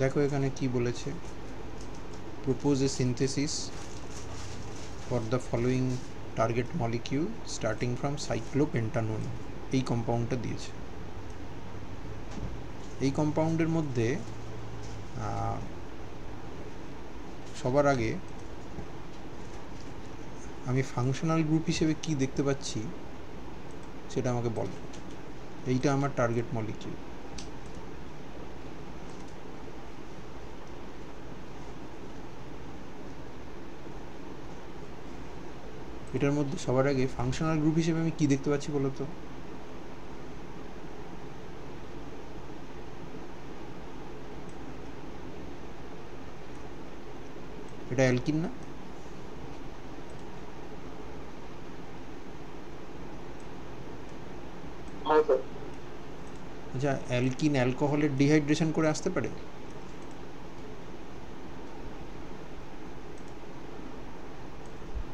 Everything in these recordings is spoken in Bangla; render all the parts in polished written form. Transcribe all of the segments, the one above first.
দেখো এখানে কি বলেছে, propose a synthesis for the following target molecule starting from cyclopentanone, এই কম্পাউন্ডটা দিয়েছে। এই কম্পাউন্ডের মধ্যে সবার আগে আমি ফাংশনাল গ্রুপ হিসেবে কি দেখতে পাচ্ছি সেটা আমাকে বলো। এইটা আমার টার্গেট মলিকিউল। এটার মধ্যে সবার আগে ফাংশনাল গ্রুপ হিসেবে আমি কি দেখতে পাচ্ছি বলো তো? এটা অ্যালকিন না? আচ্ছা, অ্যালকিন অ্যালকোহলের ডিহাইড্রেশন করে আসতে পারে?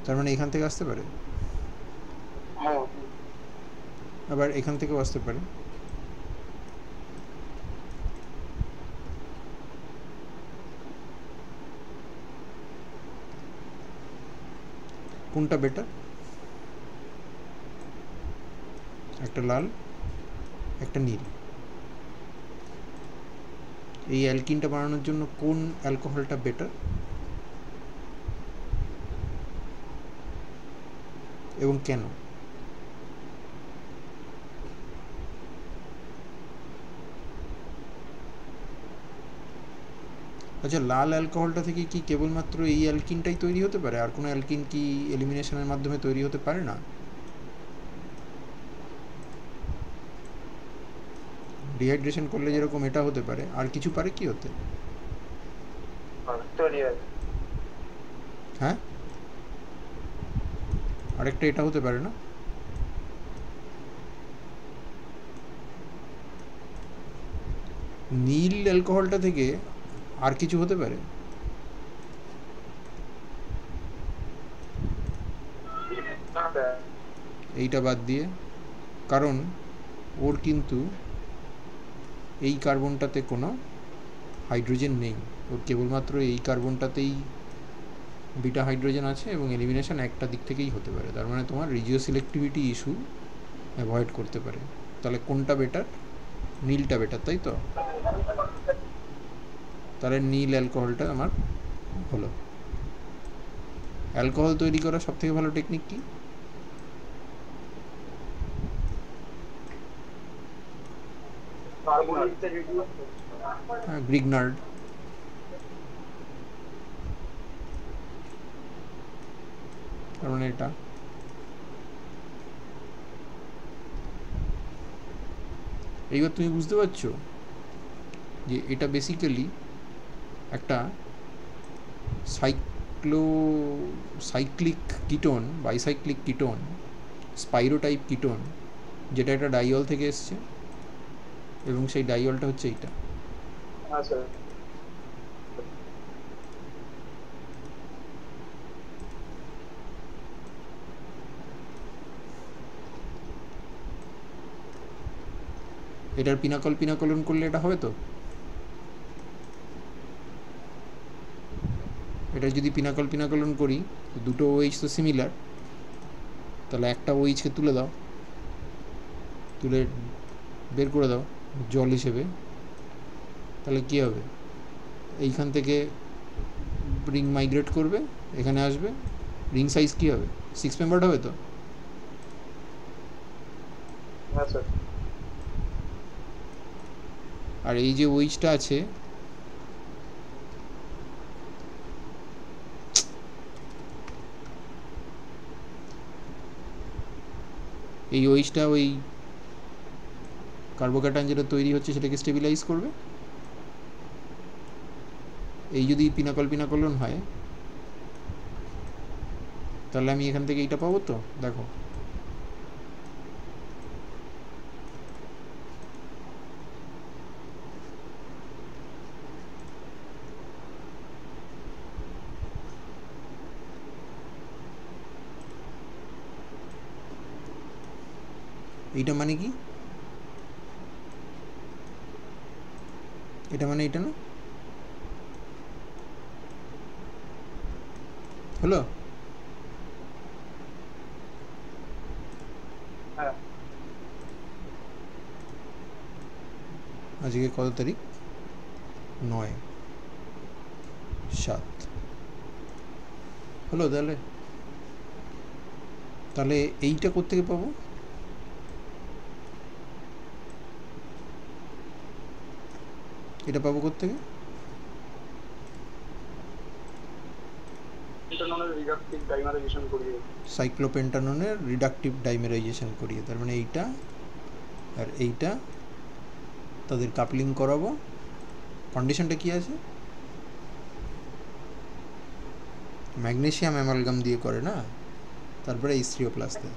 তার মানে এখান থেকে আসতে পারে, আবার এখান থেকেও আসতে পারে। কোনটা বেটার? একটা লাল একটা নীল। এই অ্যালকিনটা বানানোর জন্য কোন অ্যালকোহলটা বেটার এবং কেন? আচ্ছা, লাল অ্যালকোহলটা থেকে কি কেবলমাত্র এই অ্যালকিনটাই তৈরি হতে পারে? আর কোনো অ্যালকিন কি এলিমিনেশনের মাধ্যমে তৈরি হতে পারে না? ডিহাইড্রেশন করলে যেরকম এটা হতে পারে, আর কিছু পারে কি হতে? হ্যাঁ, আরেকটা এটা হতে পারে না? নীল অ্যালকোহলটা থেকে আর কিছু হতে পারে? এইটা বাদ দিয়ে, কারণ ওর কিন্তু এই কার্বনটাতে কোনো হাইড্রোজেন নেই, ওর কেবলমাত্র এই কার্বনটাতেই বিটা হাইড্রোজেন আছে এবং এলিমিনেশন একটা দিক থেকেই হতে পারে। তার মানে তোমার রিজিও সিলেক্টিভিটি ইস্যু অ্যাভয়েড করতে পারে। তাহলে কোনটা বেটার? নীলটা বেটার, তাই তো? তাহলে নীল অ্যালকোহলটা আমার হলো। অ্যালকোহল তৈরি করার সবথেকে ভালো টেকনিক কি? গ্রিগনার্ড। তার মানে এটা। এইবার তুমি বুঝতে পারছো যে এটা বেসিক্যালি একটা সাইক্লিক কিটোন, বাইসাইক্লিক কিটোন, স্পাইরোটাইপ কিটোন, যেটা একটা ডাইঅল থেকে এসছে, এবং সেই ডাইঅলটা হচ্ছে এইটা। এটার পিনাকলন করলে এটা হবে তো? এটা যদি পিনাকলন করি, দুটো ওএইচ তো সিমিলার, তাহলে একটা ওএইচকে তুলে দাও, তুলে বের করে দাও জল হিসেবে, তাহলে কী হবে? এইখান থেকে রিং মাইগ্রেট করবে, এখানে আসবে, রিং সাইজ কী হবে? 6 মেম্বার্ড হবে তো? আর এই যে ওইচটা আছে, এই ওইচটা ওই কার্বোক্যাটায়ন যেটা তৈরি হচ্ছে সেটাকে স্টেবিলাইজ করবে। এই যদি পিনাকলন হয়, তাহলে আমি এখান থেকে এইটা পাবো তো? দেখো, এইটা মানে কি? এটা মানে এটা না? হলো? হ্যাঁ আজকে কত তারিখ? 9/7 হলো। তাহলে তাহলে এইটা কোত্থেকে পাবো? এটা পাবো কোত্থেকে? পেন্টাননের রিডাকটিভ ডাইমারাইজেশন করিয়ে। সাইক্লোপেন্টাননের রিডাকটিভ ডাইমেরাইজেশন করিয়ে, তার মানে এইটা আর এইটা তাদের কাপলিং করাবো। কন্ডিশনটা কি আছে? ম্যাগনেসিয়াম অ্যামালগাম দিয়ে করে না, তারপরে H3O+ দেয়।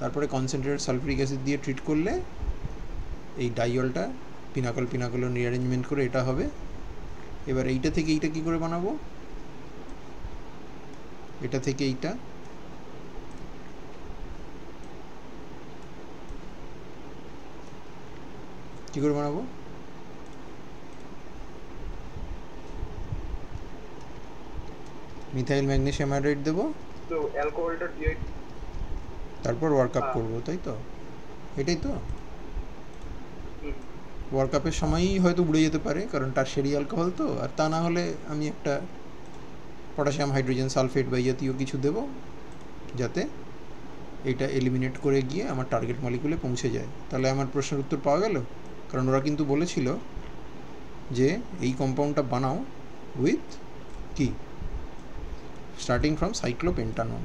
তারপরে কনসেন্ট্রেটেড সালফিউরিক অ্যাসিড দিয়ে ট্রিট করলে এই ডাইয়লটা পিনাকল রিঅ্যারেঞ্জমেন্ট করে এটা হবে। এবার এইটা থেকে এইটা কি করে বানাবো? এটা থেকে এইটা কি করে বানাবো? মিথাইল ম্যাগনেসিয়াম হাইড্রাইড দেবো, তো অ্যালকোহলটা দিয়ে তারপর ওয়ার্কআপ করবো, তাই তো? এটাই তো। ওয়ার্কআপের সময়ই হয়তো উড়ে যেতে পারে, কারণ টারশিয়ারি অ্যালকোহল তো। আর তা না হলে আমি একটা পটাশিয়াম হাইড্রোজেন সালফেট বা জাতীয় কিছু দেবো, যাতে এটা এলিমিনেট করে গিয়ে আমার টার্গেট মলিকুলে পৌঁছে যায়। তাহলে আমার প্রশ্নের উত্তর পাওয়া গেল। কারণ ওরা কিন্তু বলেছিল যে এই কম্পাউন্ডটা বানাও উইথ কি, স্টার্টিং ফ্রম সাইক্লোপেন্টানন।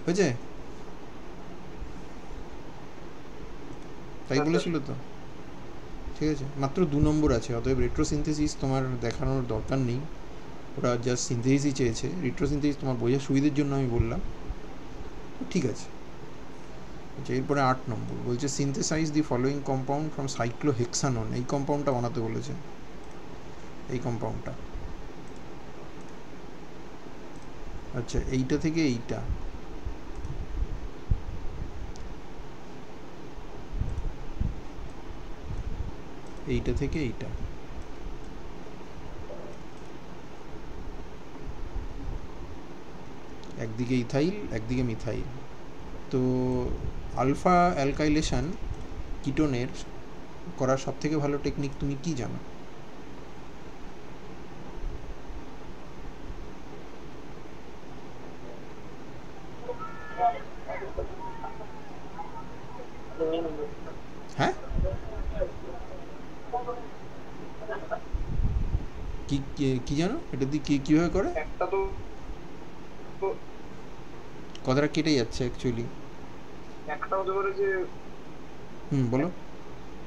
হয়েছে? তাই বলেছিল তো। ঠিক আছে, মাত্র 2 নম্বর আছে, অতএব রেট্রোসিনথেসিস তোমার দেখানোর দরকার নেই। ওরা জাস্ট সিনথেসিসই চেয়েছে। রেট্রোসিনথেসিস তোমার বোঝার সুবিধের জন্য আমি বললাম। ঠিক আছে। আচ্ছা, এরপরে 8 নম্বর বলছে synthesize the following compound from cyclohexanone. এই কম্পাউন্ডটা বানাতে বলেছে। এই কম্পাউন্ডটা, আচ্ছা এইটা থেকে এইটা, এইটা থেকে এইটা, একদিকে ইথাইল একদিকে মিথাইল। তো আলফা অ্যালকাইলেশন কিটোনের করার সবথেকে ভালো টেকনিক তুমি কি জানো? হ্যাঁ, কি কি জানো? এটা দিয়ে কি কীভাবে করে? একটা তো কথাটা কেটে যাচ্ছে অ্যাকচুয়ালি। একটা হতে পারে যে বলো।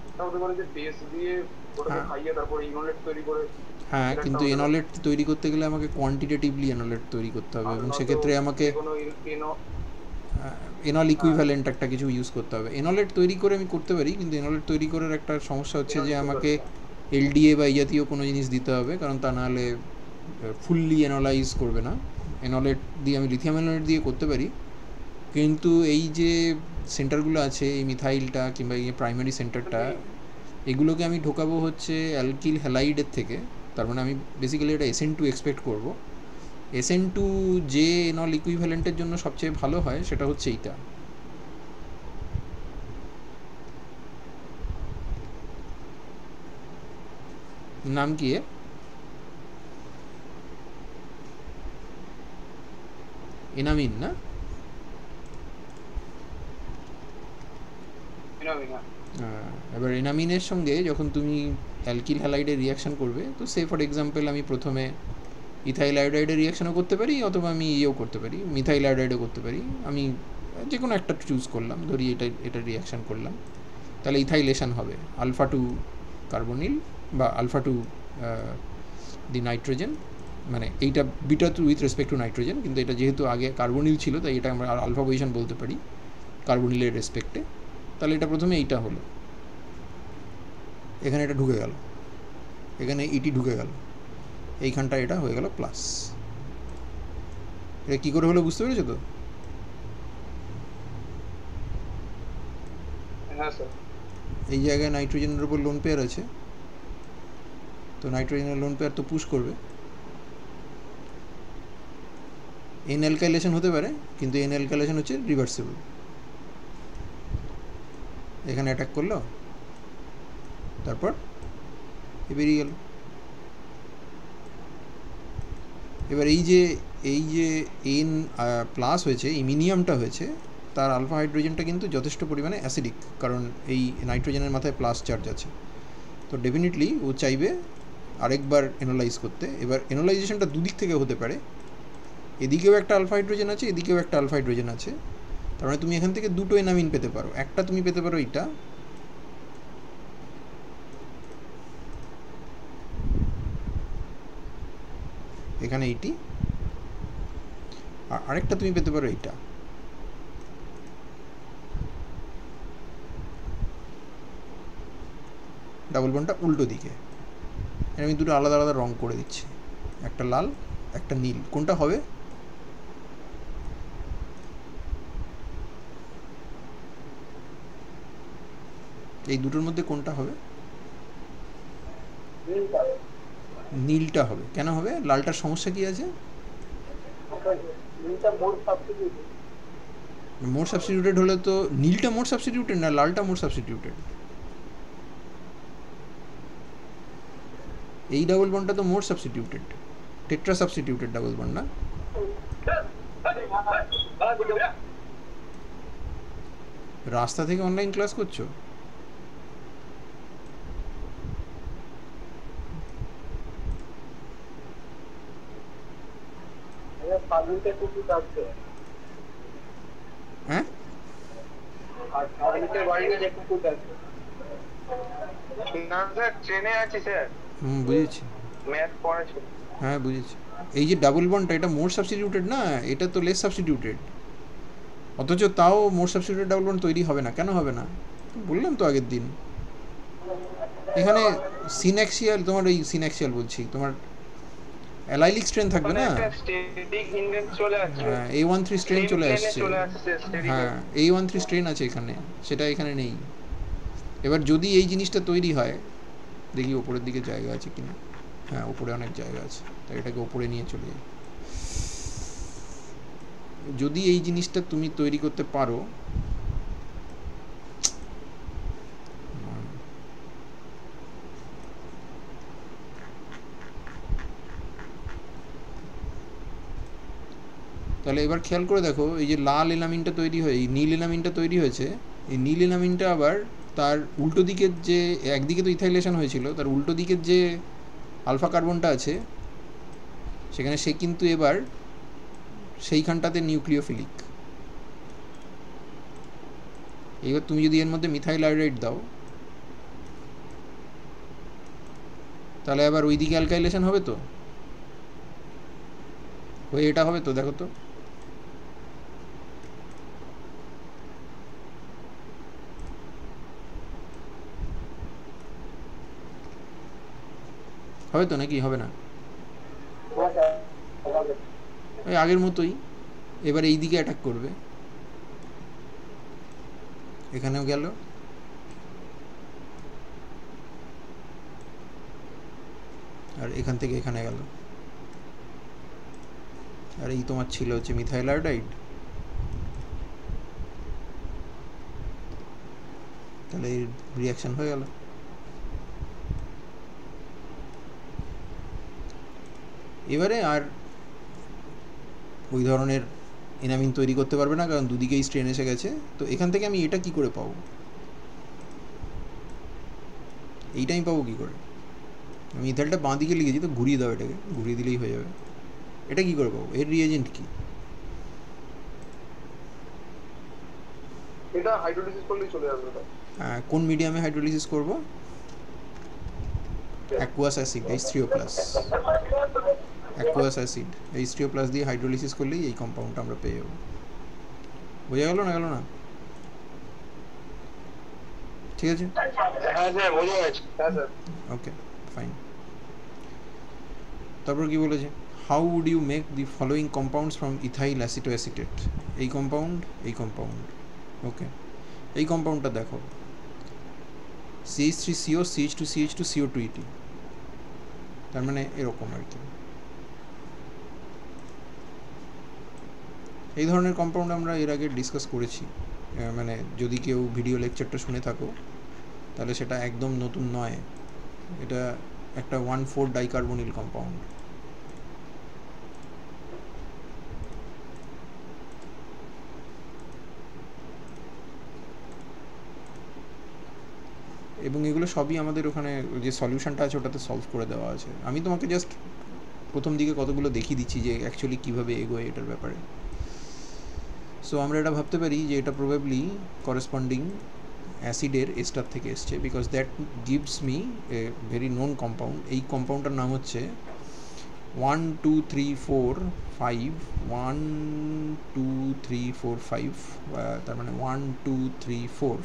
একটা হতে পারে যে বেস দিয়ে ওটাকে হ্যাঁ খাইয়ে তারপর ইনোলেট তৈরি করে। হ্যাঁ, এটা একটা কিন্তু হতে পারে। এনলেট তৈরি করতে গেলে আমাকে কোয়ান্টিটেটিভলি এনলেট তৈরি করতে হবে, আর এবং নয়তো সেক্ষেত্রে আমাকে যে কোনো এনল ইকুইভ্যালেন্ট একটা কিছু ইউজ করতে হবে। এনলেট তৈরি করে আমি করতে পারি, কিন্তু এনলেট তৈরি করার একটা সমস্যা হচ্ছে যে আমাকে এলডিএ বা এই জাতীয় কোনো জিনিস দিতে হবে, কারণ তা নাহলে ফুললি এনলাইজ করবে না। এনলেট দিয়ে আমি লিথিয়াম এনলেট দিয়ে করতে পারি, কিন্তু এই যে সেন্টারগুলো আছে, এই মিথাইলটা কিংবা এই প্রাইমারি সেন্টারটা, এগুলোকে আমি ঢোকাবো হচ্ছে অ্যালকিল হ্যালাইডের থেকে। তার মানে আমি বেসিক্যালি এটা SN2 এক্সপেক্ট করবো। SN2 যে এনল ইকুইভ্যালেন্টের জন্য সবচেয়ে ভালো হয় সেটা হচ্ছে এইটা। নাম কি এর? এনামিন না? এবার এনামিনের সঙ্গে যখন তুমি অ্যালকিল হ্যালাইডের রিয়াকশান করবে, তো সে ফর এক্সাম্পল আমি প্রথমে ইথাইল আয়োডাইডের রিয়াকশানও করতে পারি, অথবা আমি ইয়েও করতে পারি, মিথাইল আয়োডাইডও করতে পারি। আমি যে কোনো একটা চুজ করলাম, ধরি এটা রিয়াকশান করলাম, তাহলে ইথাইলেশন হবে আলফা টু কার্বনিল বা আলফা টু দি নাইট্রোজেন, মানে এইটা beta to with respect to nitrogen, কিন্তু এটা যেহেতু আগে কার্বনিল ছিল তাই এটা আমরা আলফা পজিশন বলতে পারি কার্বনিলের রেসপেক্টে। তাহলে এটা প্রথমে এইটা হলো, এখানে এটা ঢুকে গেল, এখানে ইটি ঢুকে গেল, এইখানটা এটা হয়ে গেল প্লাস। এটা কী করে হলো বুঝতে পেরেছো তো? হ্যাঁ স্যার। এই জায়গায় নাইট্রোজেনের উপর লোন পেয়ার আছে, তো নাইট্রোজেনের লোন পেয়ার তো পুশ করবে, এন অ্যালকাইলেশন হতে পারে, কিন্তু এন অ্যালকাইলেশন হচ্ছে রিভার্সিবল। এখানে অ্যাটাক করলো, তারপর বেরিয়ে গেল। এবার এই যে এন প্লাস হয়েছে, ইমিনিয়ামটা হয়েছে, তার আলফা হাইড্রোজেনটা কিন্তু যথেষ্ট পরিমাণে অ্যাসিডিক, কারণ এই নাইট্রোজেনের মাথায় প্লাস চার্জ আছে। তো ডেফিনেটলি ও চাইবে আরেকবার এনালাইজ করতে। এবার এনালাইজেশনটা দুদিক থেকে হতে পারে, এদিকেও একটা আলফা হাইড্রোজেন আছে, এদিকেও একটা আলফা হাইড্রোজেন আছে। তার মানে তুমি এখান থেকে দুটো এনামিন পেতে পারো। একটা তুমি পেতে পারো এইটা, এখানে এইটি, আর আরেকটা তুমি পেতে পারো এইটা। ডাবল বন্ডটা উল্টো দিকে। আমি দুটো আলাদা আলাদা রং করে দিচ্ছি, একটা লাল একটা নীল। কোনটা হবে? এই দুটোর মধ্যে কোনটা হবে? নীলটা হবে। কেন হবে? লালটার সমস্যা কি আছে? মোর সাবস্টিটিউটেড হলে তো নীলটা মোর সাবস্টিটিউটেড না, লালটা মোর সাবস্টিটিউটেড। এই ডাবল বন্ডটা তো more substituted, tetra substituted double bond না। রাস্তা থেকে অনলাইন ক্লাস করছো? হ্যাঁ, বুঝেছি। হ্যাঁ বুঝেছি। এই যে ডাবল বন্ডটা, এটা মোর সাবস্টিটিউটেড না, এটা তো লেস সাবস্টিটিউটেড। অথচ তাও মোর সাবস্টিটিউটেড ডাবল বন্ড তৈরি হবে না। কেন হবে না? বললাম তো আগের দিন, এখানে সিনঅ্যাক্সিয়াল, তোমার ওই সিনঅ্যাক্সিয়াল বলছি, তোমার অ্যালাইলিক স্ট্রেন থাকবে না। হ্যাঁ, A13 স্ট্রেন চলে আসছে। হ্যাঁ, A13 স্ট্রেন আছে এখানে, সেটা এখানে নেই। এবার যদি এই জিনিসটা তৈরি হয়, দেখি ওপরের দিকে জায়গা আছে কিনা। হ্যাঁ, ওপরে অনেক জায়গা আছে, তাই এটাকে ওপরে নিয়ে চলে যাই। যদি এই জিনিসটা তুমি তৈরি করতে পারো, তাহলে এবার খেয়াল করে দেখো, এই যে লাল এলামিনটা তৈরি হয়ে, এই নীল এলামিনটা তৈরি হয়েছে, এই নীল এলামিনটা আবার তার উল্টো দিকের যে, একদিকে তো ইথাইলেশন হয়েছিল, তার উল্টো দিকের যে আলফা কার্বনটা আছে সেখানে, সে কিন্তু এবার সেইখানটাতে নিউক্লিওফিলিক। এইবার তুমি যদি এর মধ্যে মিথাইল আয়োডাইড দাও, তাহলে আবার ওই দিকে অ্যালকাইলেশন হবে তো, ওই এটা হবে তো, দেখো তো। হবে তো নাকি হবে না? ওই আগের মতোই। এবার এই দিকে অ্যাটাক করবে, এখানেও গেল, আর এখান থেকে এখানে গেল। আর এই তোমার ছিল হচ্ছে মিথাইল আয়োডাইড। তাহলে এই রিয়াকশন হয়ে গেল। এবারে আর ওই ধরনের এনামিন তৈরি করতে পারবে না, কারণ দুদিকেই স্ট্রেন এসে গেছে। তো এখান থেকে আমি এটা কি করে পাবো? এইটা আমি পাবো কি করে? আমি ইথাইলটা বাঁ দিকে লিখেছি, তো ঘুরিয়ে দাও, এটাকে ঘুরিয়ে দিলেই হয়ে যাবে। এটা কি করে পাবো? এর রিএজেন্ট কি? এটা হাইড্রোলিসিস করলেই চলে আসবে। কোন মিডিয়ামে হাইড্রোলিসিস করব? Aqueous acid H3O+। Aqueous acid H3O+ দিয়ে হাইড্রোলিসিস করলেই এই কম্পাউন্ডটা আমরা পেয়ে যাবো। বোঝা গেল না? গেল না? ঠিক আছে, হ্যাঁ স্যার বোঝা গেছে। হ্যাঁ স্যার, ওকে ফাইন। তারপর কি বলেছে? How would you make the following compounds from ethyl acetoacetate. এই কম্পাউন্ড, এই কম্পাউন্ড, ওকে। এই কম্পাউন্ডটা দেখো, CH3CO CH2CH2 CO2 তার মানে এরকম আর কি। এই ধরনের কম্পাউন্ড আমরা এর আগে ডিসকাস করেছি, মানে যদি কেউ ভিডিও লেকচারটা শুনে থাকো তাহলে সেটা একদম নতুন নয়। এটা একটা 1,4 ডাইকার্বনিল কম্পাউন্ড। এবং এগুলো সবই আমাদের ওখানে যে সলিউশনটা আছে ওটাতে সলভ করে দেওয়া আছে। আমি তোমাকে জাস্ট প্রথম দিকে কতগুলো দেখিয়ে দিচ্ছি যে অ্যাকচুয়ালি কীভাবে এগোয় এটার ব্যাপারে। সো আমরা এটা ভাবতে পারি যে এটা প্রবাবলি করেসপন্ডিং অ্যাসিডের এস্টার থেকে এসছে, because that gives me a very known compound. এই কম্পাউন্ডটার নাম হচ্ছে 1 2 3 4 5 1 2 3 4 5, তার মানে 1 2 3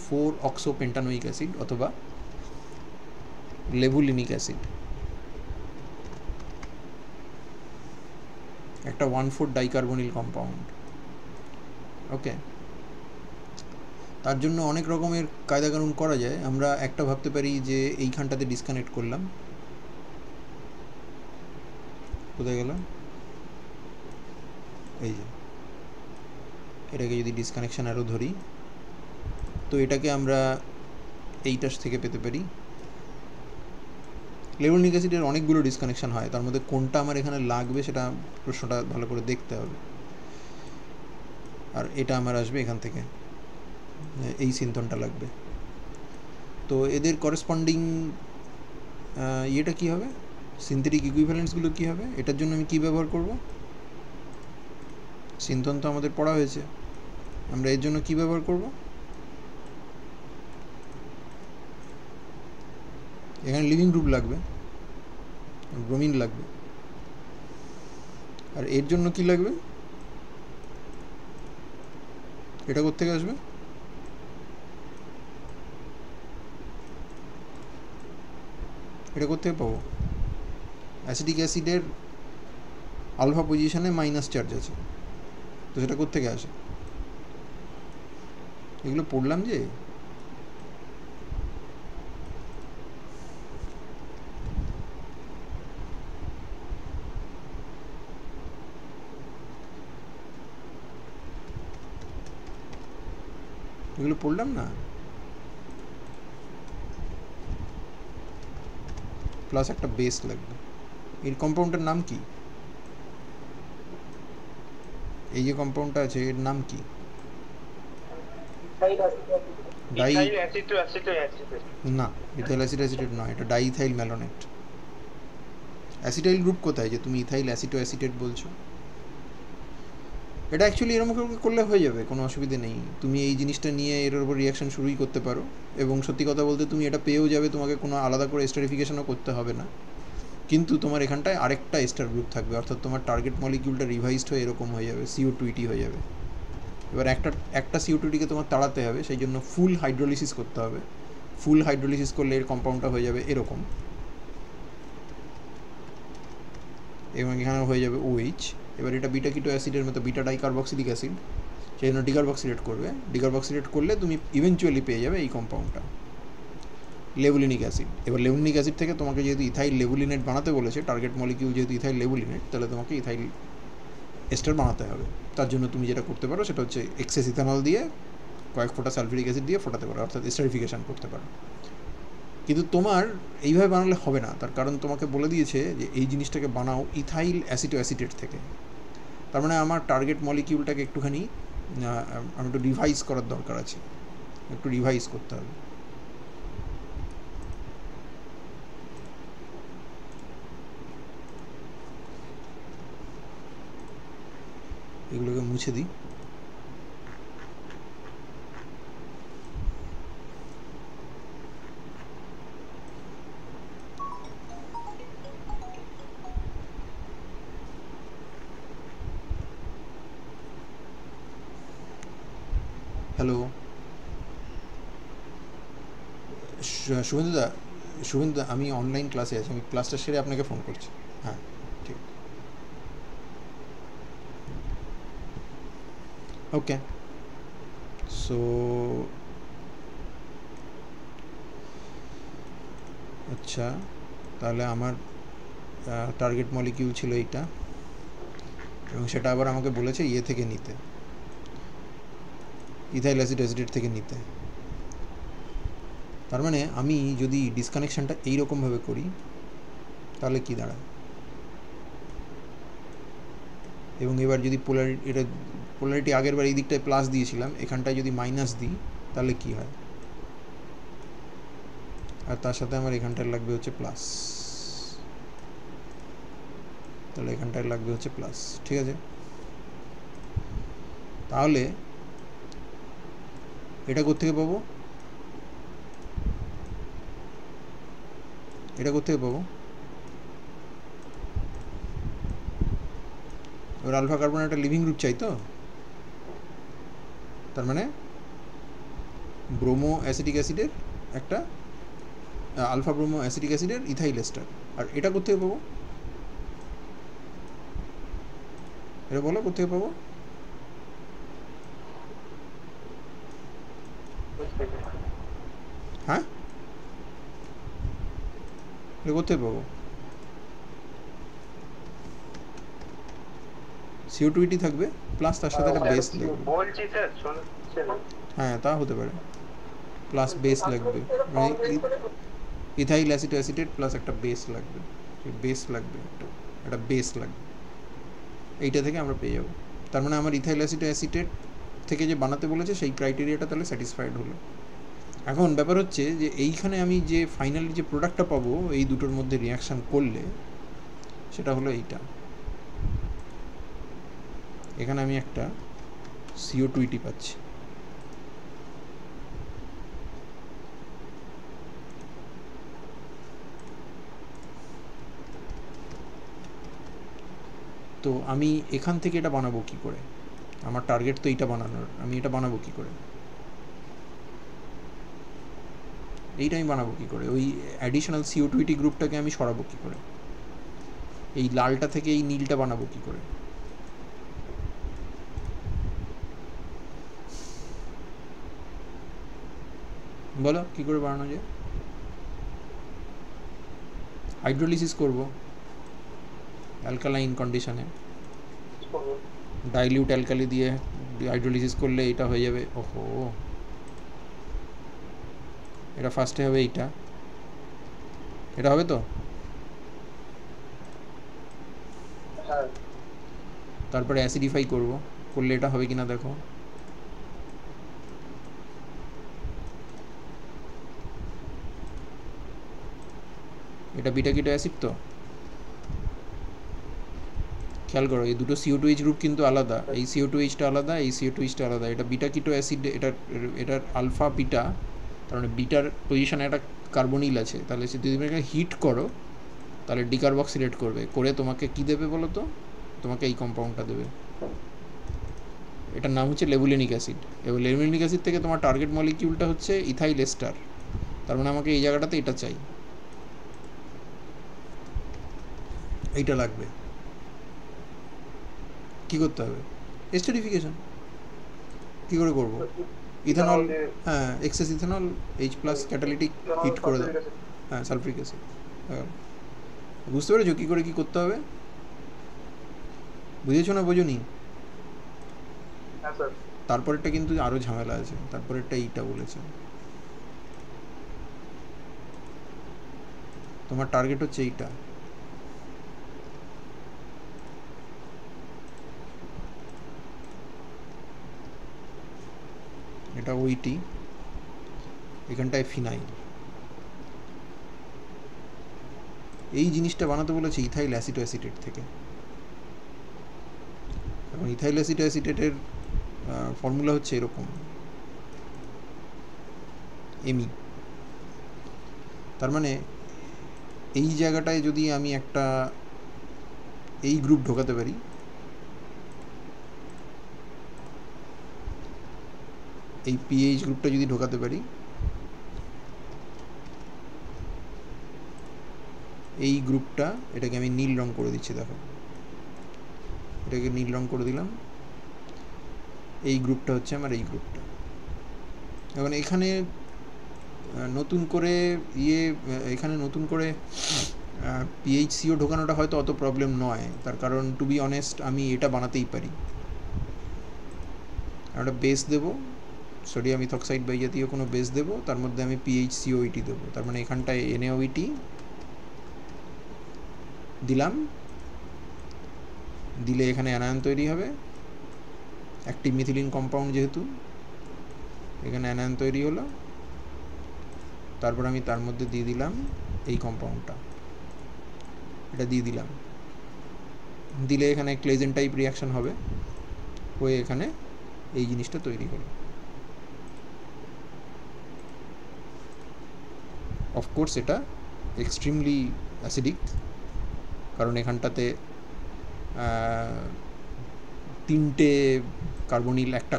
4 অক্সোপেন্টানোইক অ্যাসিড অথবা লেভুলিনিক অ্যাসিড। একটা 1,4 ডাইকার্বনিল কম্পাউন্ড। ওকে, তার জন্য অনেক রকমের কায়দা কানুন করা যায়। আমরা একটা ভাবতে পারি যে এইখানটাতে ডিসকানেক্ট করলাম, কোথায় গেল, এই যে এটাকে যদি ডিসকানেকশন আরও ধরি তো এটাকে আমরা এইটার থেকে পেতে পারি। লেভুলিনিক অ্যাসিডের অনেকগুলো ডিসকানেকশন হয়, তার মধ্যে কোনটা আমার এখানে লাগবে সেটা প্রশ্নটা ভালো করে দেখতে হবে। আর এটা আমার আসবে এখান থেকে, এই সিনথনটা লাগবে। তো এদের করেসপন্ডিং ইয়েটা কী হবে, সিনথেটিক ইকুইভ্যালেন্সগুলো কী হবে, এটার জন্য আমি কী ব্যবহার করব? সিনথন তো আমাদের পড়া হয়েছে, আমরা এর জন্য কী ব্যবহার করব? এখানে লিভিং গ্রুপ লাগবে, ব্রোমিন লাগবে। আর এর জন্য কি লাগবে? এটা কোত্থেকে আসবে? এটা কোত্থেকে পাবো? অ্যাসিডিক অ্যাসিডের আলফা পজিশনে মাইনাস চার্জ আছে, তো সেটা কোত্থেকে আসে? এগুলো পড়লাম যে, এগুলো পড়লাম না। প্লাস একটা বেস লাগবে। এর কম্পাউন্ডের নাম কি? এই যে কম্পাউন্ডটা আছে এর নাম কি? না, ইথাইল অ্যাসিটেট নয়, এটা ডাইইথাইল ম্যালোনেট। অ্যাসিটাইল গ্রুপ কোথায় যে তুমি ইথাইল অ্যাসিটেট বলছো? এটা অ্যাকচুয়ালি এরকম করলে হয়ে যাবে, কোনো অসুবিধে নেই। তুমি এই জিনিসটা নিয়ে এর উপর রিয়াকশন শুরুই করতে পারো, এবং সত্যি কথা বলতে তুমি এটা পেয়েও যাবে, তোমাকে কোনো আলাদা করে এস্টারিফিকেশনও করতে হবে না। কিন্তু তোমার এখানটায় আরেকটা এস্টার গ্রুপ থাকবে, অর্থাৎ তোমার টার্গেট মলিকিউলটা রিভাইজড হয়ে এরকম হয়ে যাবে, CO2 হয়ে যাবে। এবার একটা CO2 তোমার তাড়াতে হবে, সেই জন্য ফুল হাইড্রোলিসিস করতে হবে। ফুল হাইড্রোলিসিস করলে এর কম্পাউন্ডটা হয়ে যাবে এরকম, এবং এখানে হয়ে যাবে OH। এবার এটা বিটা কিটো অ্যাসিডের মতো বিটা ডাইকার্বক্সিলিক অ্যাসিড, সেই জন্য ডিকার্বক্সিলেট করবে। ডিকার্বক্সিলেট করলে তুমি ইভেনচুয়ালি পেয়ে যাবে এই কম্পাউন্ডটা, লেভুলিনিক অ্যাসিড। এবার লেভুলিনিক অ্যাসিড থেকে তোমাকে যেহেতু ইথাইল লেভুলিনেট বানাতে বলেছে, টার্গেট মলিকিউল যেহেতু ইথাইল লেভুলিনেট, তাহলে তোমাকে ইথাইল এস্টার বানাতে হবে। তার জন্য তুমি যেটা করতে পারো সেটা হচ্ছে এক্সেস ইথানল দিয়ে কয়েক ফোঁটা সালফিউরিক অ্যাসিড দিয়ে ফোটাতে পারো, অর্থাৎ এস্টারিফিকেশন করতে পারো। কিন্তু তোমার এইভাবে বানালে হবে না, তার কারণ তোমাকে বলে দিয়েছে যে এই জিনিসটাকে বানাও ইথাইল অ্যাসিটেট থেকে। তার মানে আমার টার্গেট মলিকিউলটাকে একটুখানি আমি একটু রিভাইজ করার দরকার আছে, একটু রিভাইজ করতে হবে। এগুলোকে মুছে দিই। হ্যালো শুভেন্দুদা, আমি অনলাইন ক্লাসে আছি, আমি ক্লাসটা সেরে আপনাকে ফোন করছি। হ্যাঁ ঠিক, ওকে। সো আচ্ছা, তাহলে আমার টার্গেট মলিকিউল ছিল এইটা, এবং সেটা আবার আমাকে বলেছে ইয়ে থেকে নিতে, ইথাইল অ্যাসিটেট থেকে নিতে। তার মানে আমি যদি ডিসকানেকশানটা এইরকমভাবে করি তাহলে কি দাঁড়ায়, এবং এবার যদি পোলারিটি আগের বার এই দিকটায় প্লাস দিয়েছিলাম, এখানটায় যদি মাইনাস দিই তাহলে কি হয়, আর তার সাথে আমার এখানটায় লাগবে হচ্ছে প্লাস, তাহলে এখানটায় লাগবে হচ্ছে প্লাস। ঠিক আছে, তাহলে এটা কোত্থেকে পাবো, এটা কোত্থেকে পাবো, এবার আলফা কার্বন একটা লিভিং গ্রুপ চাই তো, তার মানে ব্রোমো অ্যাসিটিক অ্যাসিডের একটা আলফা ব্রোমো অ্যাসিটিক অ্যাসিডের ইথাইল এস্টার। আর এটা কোত্থেকে পাবো, এটা বলো কোত্থেকে পাবো, হ্যাঁ এটা কোথায় পাবো, CO2 থাকবে প্লাস তার সাথে একটা বেস লাগবে। বলছি স্যার শুনছেন? হ্যাঁ তা হতে পারে, প্লাস বেস লাগবে, মানে ইথাইল অ্যাসিটেট প্লাস একটা বেস লাগবে, বেস লাগবে, একটা বেস লাগবে, এইটা থেকে আমরা পেয়ে যাব। তার মানে আমার ইথাইল অ্যাসিটেট থেকে যে বানাতে বলেছে সেই ক্রাইটেরিয়াটা তাহলে স্যাটিসফাইড হলো। এখন ব্যাপার হচ্ছে যে এইখানে আমি যে ফাইনালি যে প্রোডাক্টটা পাবো এই দুটোর মধ্যে রিয়াকশান করলে সেটা হলো এইটা, এখানে আমি একটা CO2 পাচ্ছি। তো আমি এখান থেকে এটা বানাবো কি করে, আমার টার্গেট তো এইটা বানানোর, আমি এটা বানাবো কি করে, এইটা আমি বানাবো কি করে, ওই অ্যাডিশনাল CO2 গ্রুপটাকে আমি সরাবো কি করে, এই লালটা থেকে এই নীলটা বানাবো কি করে, বলো কি করে বানানো যায়। হাইড্রোলিসিস করব অ্যালকালাইন কন্ডিশনে, ডাইলিউট অ্যালকালি দিয়ে হাইড্রোলিসিস করলে এটা হয়ে যাবে। ওহো, এটা ফার্স্টে হবে, এইটা এটা হবে তো, তারপরে অ্যাসিডিফাই করব, করলে এটা হবে কিনা দেখো, এটা বিটা কিটো অ্যাসিড তো, খেয়াল করো এই দুটো CO2H গ্রুপ কিন্তু আলাদা, এই CO2Hটা আলাদা, এই CO2Hটা আলাদা, এটা বিটা কিটো অ্যাসিড, এটার আলফা বিটা, তার মানে বিটার পজিশনে একটা কার্বনিল আছে, তাহলে যদি তুমি এটাকে হিট করো তাহলে ডিকার্বক্সিলেট করবে, করে তোমাকে কি দেবে বলো তো, তোমাকে এই কম্পাউন্ডটা দেবে, এটার নাম হচ্ছে লেবুলিনিক অ্যাসিড। এবং লেবুলিনিক অ্যাসিড থেকে তোমার টার্গেট মলিকিউলটা হচ্ছে ইথাইল এস্টার, তার মানে আমাকে এই জায়গাটাতে এটা চাই, এইটা লাগবে, কি করতে হবে, এস্টারিফিকেশন। কী করে করবো, ইথানল, হ্যাঁ excess ethanol H+ catalytic heat করে দাও, হ্যাঁ সালফ্রিক অ্যাসিড। বুঝতে পেরেছো কী করে কী করতে হবে, বুঝেছো না বোঝোনি? তারপরেরটা কিন্তু আরও ঝামেলা আছে, তারপরেরটা এইটা বলেছে, তোমার টার্গেট হচ্ছে এইটা, এটা ওইটি, এখানটায় ফিনাইল, এই জিনিসটা বানাতে বলেছে ইথাইল অ্যাসিটেট থেকে। এবং ইথাইল অ্যাসিটেটের ফর্মুলা হচ্ছে এরকম এমি, তার মানে এই জায়গাটায় যদি আমি একটা এই গ্রুপ ঢোকাতে পারি, এই PH গ্রুপটা যদি ঢোকাতে পারি, এই গ্রুপটা, এটাকে আমি নীল রং করে দিচ্ছি, দেখো এটাকে নীল রং করে দিলাম, এই গ্রুপটা হচ্ছে আমার এই গ্রুপটা। এখন এখানে নতুন করে এখানে নতুন করে PHCO ঢোকানোটা হয়তো অত প্রবলেম নয়, তার কারণ টু বি অনেস্ট আমি এটা বানাতেই পারি, একটা বেস দেবো, সোডিয়াম ইথক্সাইড বা জাতীয় কোনো বেস দেবো, তার মধ্যে আমি PHCOET দেবো, তার মানে এখানটায় NaOET দিলাম, দিলে এখানে অ্যানায়ন তৈরি হবে, অ্যাক্টিভ মিথিলিন কম্পাউন্ড যেহেতু, এখানে অ্যানায়ন তৈরি হলো। তারপর আমি তার মধ্যে দিয়ে দিলাম এই কম্পাউন্ডটা, এটা দিয়ে দিলাম, দিলে এখানে ক্লেজেন টাইপ রিয়াকশন হবে, হয়ে এখানে এই জিনিসটা তৈরি হলো। অফকোর্স এটা এক্সট্রিমলি অ্যাসিডিক, কারণ এখানটাতে 3টে কার্বনিল একটা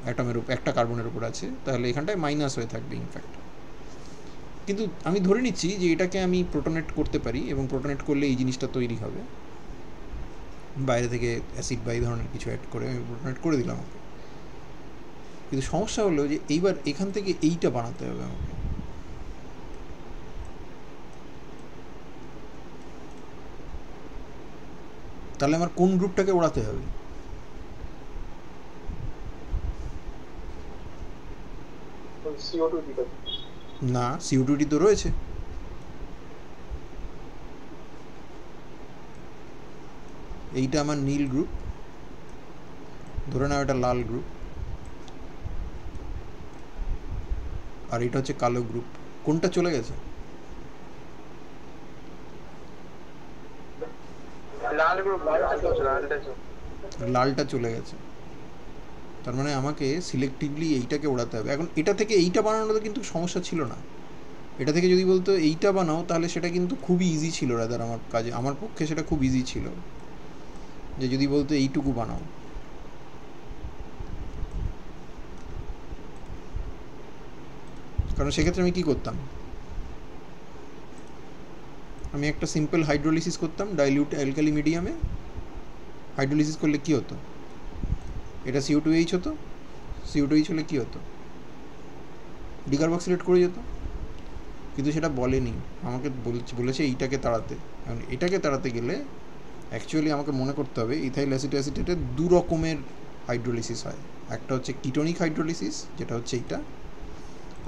অ্যাটমের উপর, একটা কার্বনের উপর আছে, তাহলে এখানটায় মাইনাস হয়ে থাকবে ইনফ্যাক্ট। কিন্তু আমি ধরে নিচ্ছি যে এটাকে আমি প্রোটোনেট করতে পারি, এবং প্রোটোনেট করলে এই জিনিসটা তৈরি হবে, বাইরে থেকে অ্যাসিড বা এই ধরনের কিছু অ্যাড করে আমি প্রোটোনেট করে দিলাম ওকে। কিন্তু সমস্যা হলো যে এইবার এখান থেকে এইটা বানাতে হবে আমাকে। তাহলে আমার কোন গ্রুপটাকে ওড়াতে হবে? CO2 দিতে। না, CO2 তো রয়েছে। এইটা আমার নীল গ্রুপ, ধরে নাও এটা লাল গ্রুপ, আর এটা হচ্ছে কালো গ্রুপ। কোনটা চলে গেছে? লাল গ্রুপ, লালটা চলে গেছে। তার মানে আমাকে সিলেক্টিভলি এইটাকে ওড়াতে হবে। এখন এটা থেকে এইটা বানানোতে কিন্তু সমস্যা ছিল না। এটা থেকে যদি বলতো এইটা বানাও, তাহলে সেটা কিন্তু খুবই ইজি ছিল রাদার আমার কাজে, আমার পক্ষে সেটা খুব ইজি ছিল, যে যদি বলতো এইটুকু বানাও। কারণ সেক্ষেত্রে আমি কী করতাম, আমি একটা সিম্পল হাইড্রোলিসিস করতাম ডাইলিউট অ্যালকালি মিডিয়ামে। হাইড্রোলিসিস করলে কী হতো, এটা CO2H হতো, CO2H হলে কী হতো, ডিকার্বক্সিলেট করে যেত। কিন্তু সেটা বলেনি, আমাকে বলেছে এইটাকে তাড়াতে। কারণ এটাকে তাড়াতে গেলে অ্যাকচুয়ালি আমাকে মনে করতে হবে ইথাইল অ্যাসিটেটের 2 রকমের হাইড্রোলিসিস হয়। একটা হচ্ছে কিটোনিক হাইড্রোলিসিস, যেটা হচ্ছে এইটা,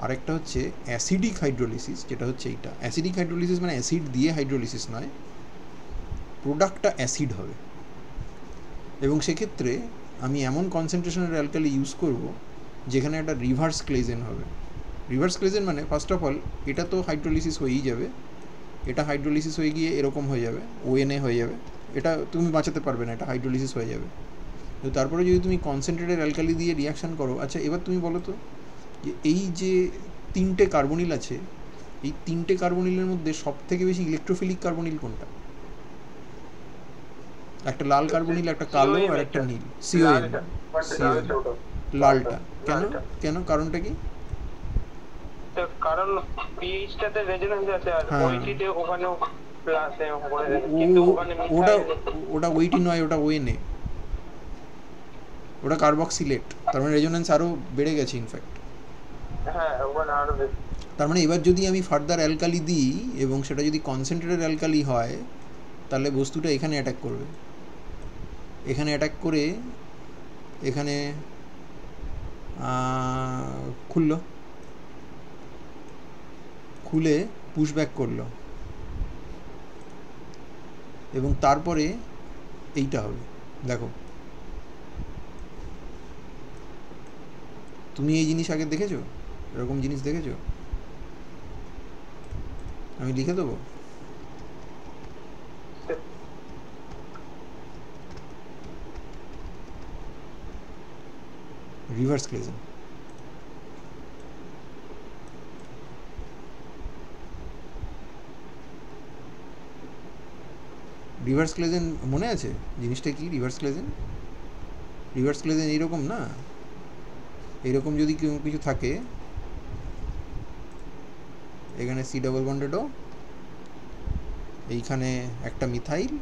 আরেকটা হচ্ছে অ্যাসিডিক হাইড্রোলিসিস, যেটা হচ্ছে এইটা। অ্যাসিডিক হাইড্রোলিসিস মানে অ্যাসিড দিয়ে হাইড্রোলিসিস নয়, প্রোডাক্টটা অ্যাসিড হবে, এবং সেক্ষেত্রে আমি এমন কনসেন্ট্রেশনের অ্যালকালি ইউজ করব যেখানে একটা রিভার্স ক্লেজেন হবে। রিভার্স ক্লেজেন মানে ফার্স্ট অফ অল এটা তো হাইড্রোলিসিস হয়েই যাবে, এটা হাইড্রোলিসিস হয়ে গিয়ে এরকম হয়ে যাবে, ONA হয়ে যাবে, এটা তুমি বাঁচাতে পারবে না, এটা হাইড্রোলিসিস হয়ে যাবে। তো তারপরে যদি তুমি কনসেন্ট্রেটেড অ্যালকালি দিয়ে রিয়াকশান করো, আচ্ছা এবার তুমি বলো তো যে এই যে 3টে কার্বনিল আছে, এই 3টে কার্বনিলের মধ্যে সব থেকে বেশি ইলেকট্রোফিলিক কার্বনিল কোনটা? একটা লাল কার্বনিল, একটা কালো, আর একটা নীল। COM, লালটা। কেন কেন কারণটা কি? কারণ পিএইচটাতে রেজোন্যান্স আছে, আর ওইটিতে ওখানেও প্লাস ওখানে, কিন্তু ওখানে ওটা ওইটি নয়, ওটা ONA, ওটা কার্বক্সিলেট, তার মানে রেজোন্যান্স আরও বেড়ে গেছে ইনফ্যাক্ট। হ্যাঁ, ওখানে আরও বেশি। তার মানে এবার যদি আমি ফার্দার অ্যালকালি দিই এবং সেটা যদি কনসেন্ট্রেটেড অ্যালকালি হয়, তাহলে বস্তুটা এখানে অ্যাটাক করবে, এখানে অ্যাটাক করে এখানে খুললো, খুলে পুশব্যাক করলো, এবং তারপরে এইটা হবে। দেখো তুমি এই জিনিস আগে দেখেছো, এরকম জিনিস দেখেছো? আমি লিখে দেবো, রিভার্স ক্লেজেন। রিভার্স ক্লেজেন মনে আছে জিনিসটা কি? রিভার্স ক্লেজেন, রিভার্স ক্লেজেন এইরকম না, এইরকম যদি কিছু থাকে, এখানে C ডাবল বন্ডেড ও, এইখানে একটা মিথাইল,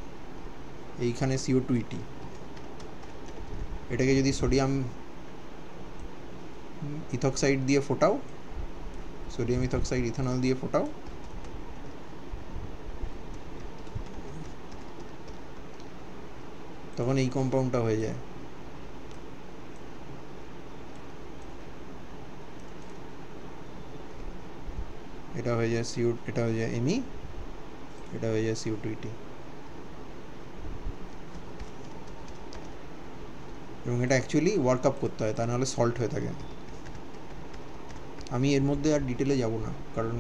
এইখানে CO2ET, এটাকে যদি সোডিয়াম ইথক্সাইড দিয়ে ফোটাও, সোডিয়াম ইথক্সাইড ইথানল দিয়ে ফোটাও, তখন এই কম্পাউন্ডটা হয়ে যায়। এটা হয়ে যায় CO, এটা হয়ে যায় Me, এটা হয়ে যায় CO2ET, এবং এটা অ্যাকচুয়ালি ওয়ার্ক আপ করতে হয়, তা নাহলে সল্ট হয়ে থাকে। আমি এর মধ্যে আর ডিটেলে যাব না, কারণ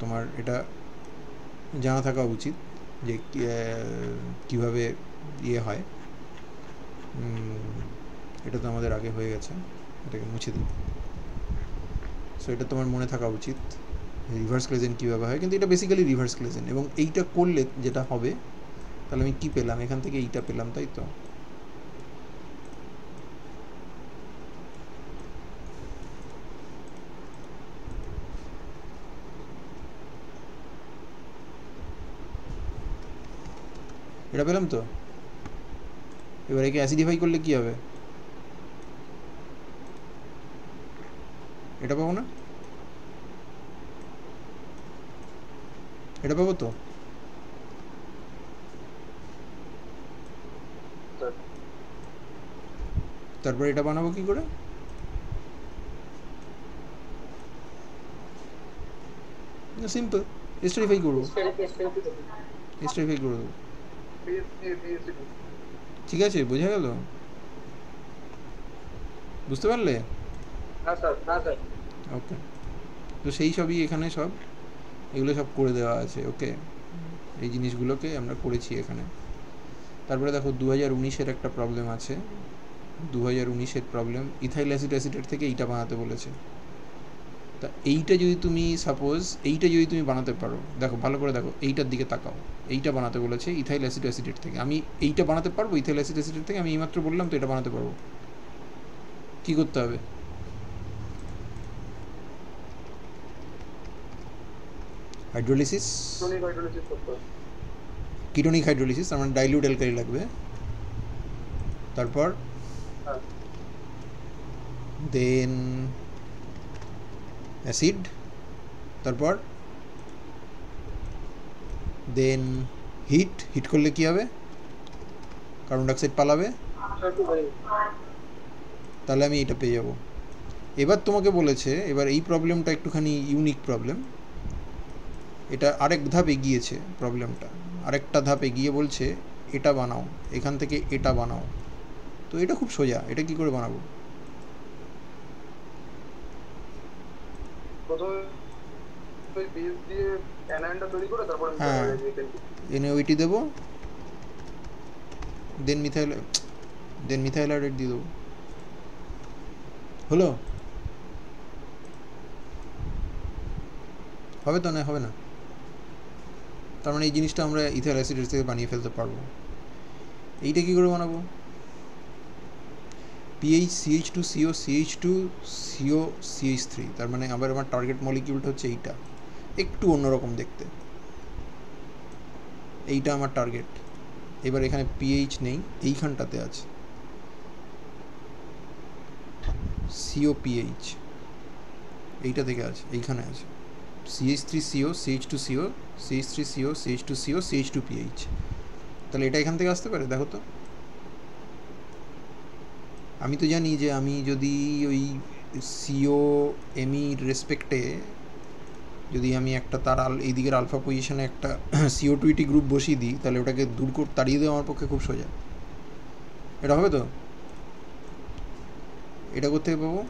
তোমার এটা জানা থাকা উচিত যে কীভাবে ইয়ে হয়। এটা তো আমাদের আগে হয়ে গেছে, এটাকে মুছে দিই। সো এটা তোমার মনে থাকা উচিত রিভার্স ক্লেজেন কীভাবে হয়, কিন্তু এটা বেসিক্যালি রিভার্স ক্লেজেন। এবং এইটা করলে যেটা হবে, তাহলে আমি কী পেলাম এখান থেকে, এইটা পেলাম, তাই তো। এটা পেলাম তো। এবার একে অ্যাসিডিফাই করলে কী হবে, এটা পাবো না, এটা পাবো তো। তারপর এটা বানাবো কি করে, সিম্পল এস্টারিফাই করবো, এস্টারিফাই করে দেবো। ঠিক আছে, বোঝা গেল, বুঝতে পারলে? ওকে, তো সেই সবই এখানে সব এগুলো সব করে দেওয়া আছে। ওকে, এই জিনিসগুলোকে আমরা করেছি এখানে। তারপরে দেখো 2019-এর একটা প্রবলেম আছে। 2019-এর প্রবলেম, ইথাইল অ্যাসিডের থেকে এইটা বানাতে বলেছে। তা এইটা যদি তুমি সাপোজ এইটা যদি তুমি বানাতে পারো, দেখো ভালো করে দেখো, এইটার দিকে তাকাও, এইটা বানাতে বলেছে ইথাইল অ্যাসিডের থেকে। আমি এইটা বানাতে পারবো ইথাইল অ্যাসিডের থেকে, আমি এইমাত্র বললাম তো এটা বানাতে পারবো। কী করতে হবে, হাইড্রোলিসিস, কিটোনিক হাইড্রোলিসিস, তার মানে ডাইলিউট অ্যালকালি লাগবে। তারপর দেন অ্যাসিড, তারপর দেন হিট। হিট করলে কি হবে, কার্বন ডাইঅক্সাইড পালাবে, তাহলে আমি এটা পেয়ে যাব। এবার তোমাকে বলেছে, এবার এই প্রবলেমটা একটুখানি ইউনিক প্রবলেম, এটা আরেক ধাপ এগিয়েছে প্রবলেমটা, আরেকটা ধাপ এগিয়ে বলছে এটা বানাও, এখান থেকে এটা বানাও। তো এটা খুব সোজা, এটা কি করে বানাবো, হ্যাঁ NaOH দেবো, দেন মিথাইল হাইড্রেট দিয়ে দেবো, হলো। হবে তো, না হবে না, তার মানে এই জিনিসটা আমরা ইথাইল অ্যাসিডের থেকে বানিয়ে ফেলতে পারবো। এইটা কী করে বানাবো, PH CH2CO CH2CO CH3, তার মানে আবার আমার টার্গেট মলিকিউলটা হচ্ছে এইটা, একটু অন্যরকম দেখতে, এইটা আমার টার্গেট। এবার এখানে PH নেই, এইখানটাতে আছে COPH, এইটা থেকে আছে, এইখানে আছে CH3CO CH2CO CH3CO CH2CO CH2PH। তাহলে এটা এখান থেকে আসতে পারে, দেখো তো। আমি তো জানি যে আমি যদি ওই COMe রেসপেক্টে যদি আমি একটা তার এই দিকের আলফা পজিশনে একটা CO2ET গ্রুপ বসিয়ে দিই, তাহলে ওটাকে দূর করে তাড়িয়ে দেওয়া আমার পক্ষে খুব সোজা। এটা হবে তো, এটা কোথা থেকে পাবো,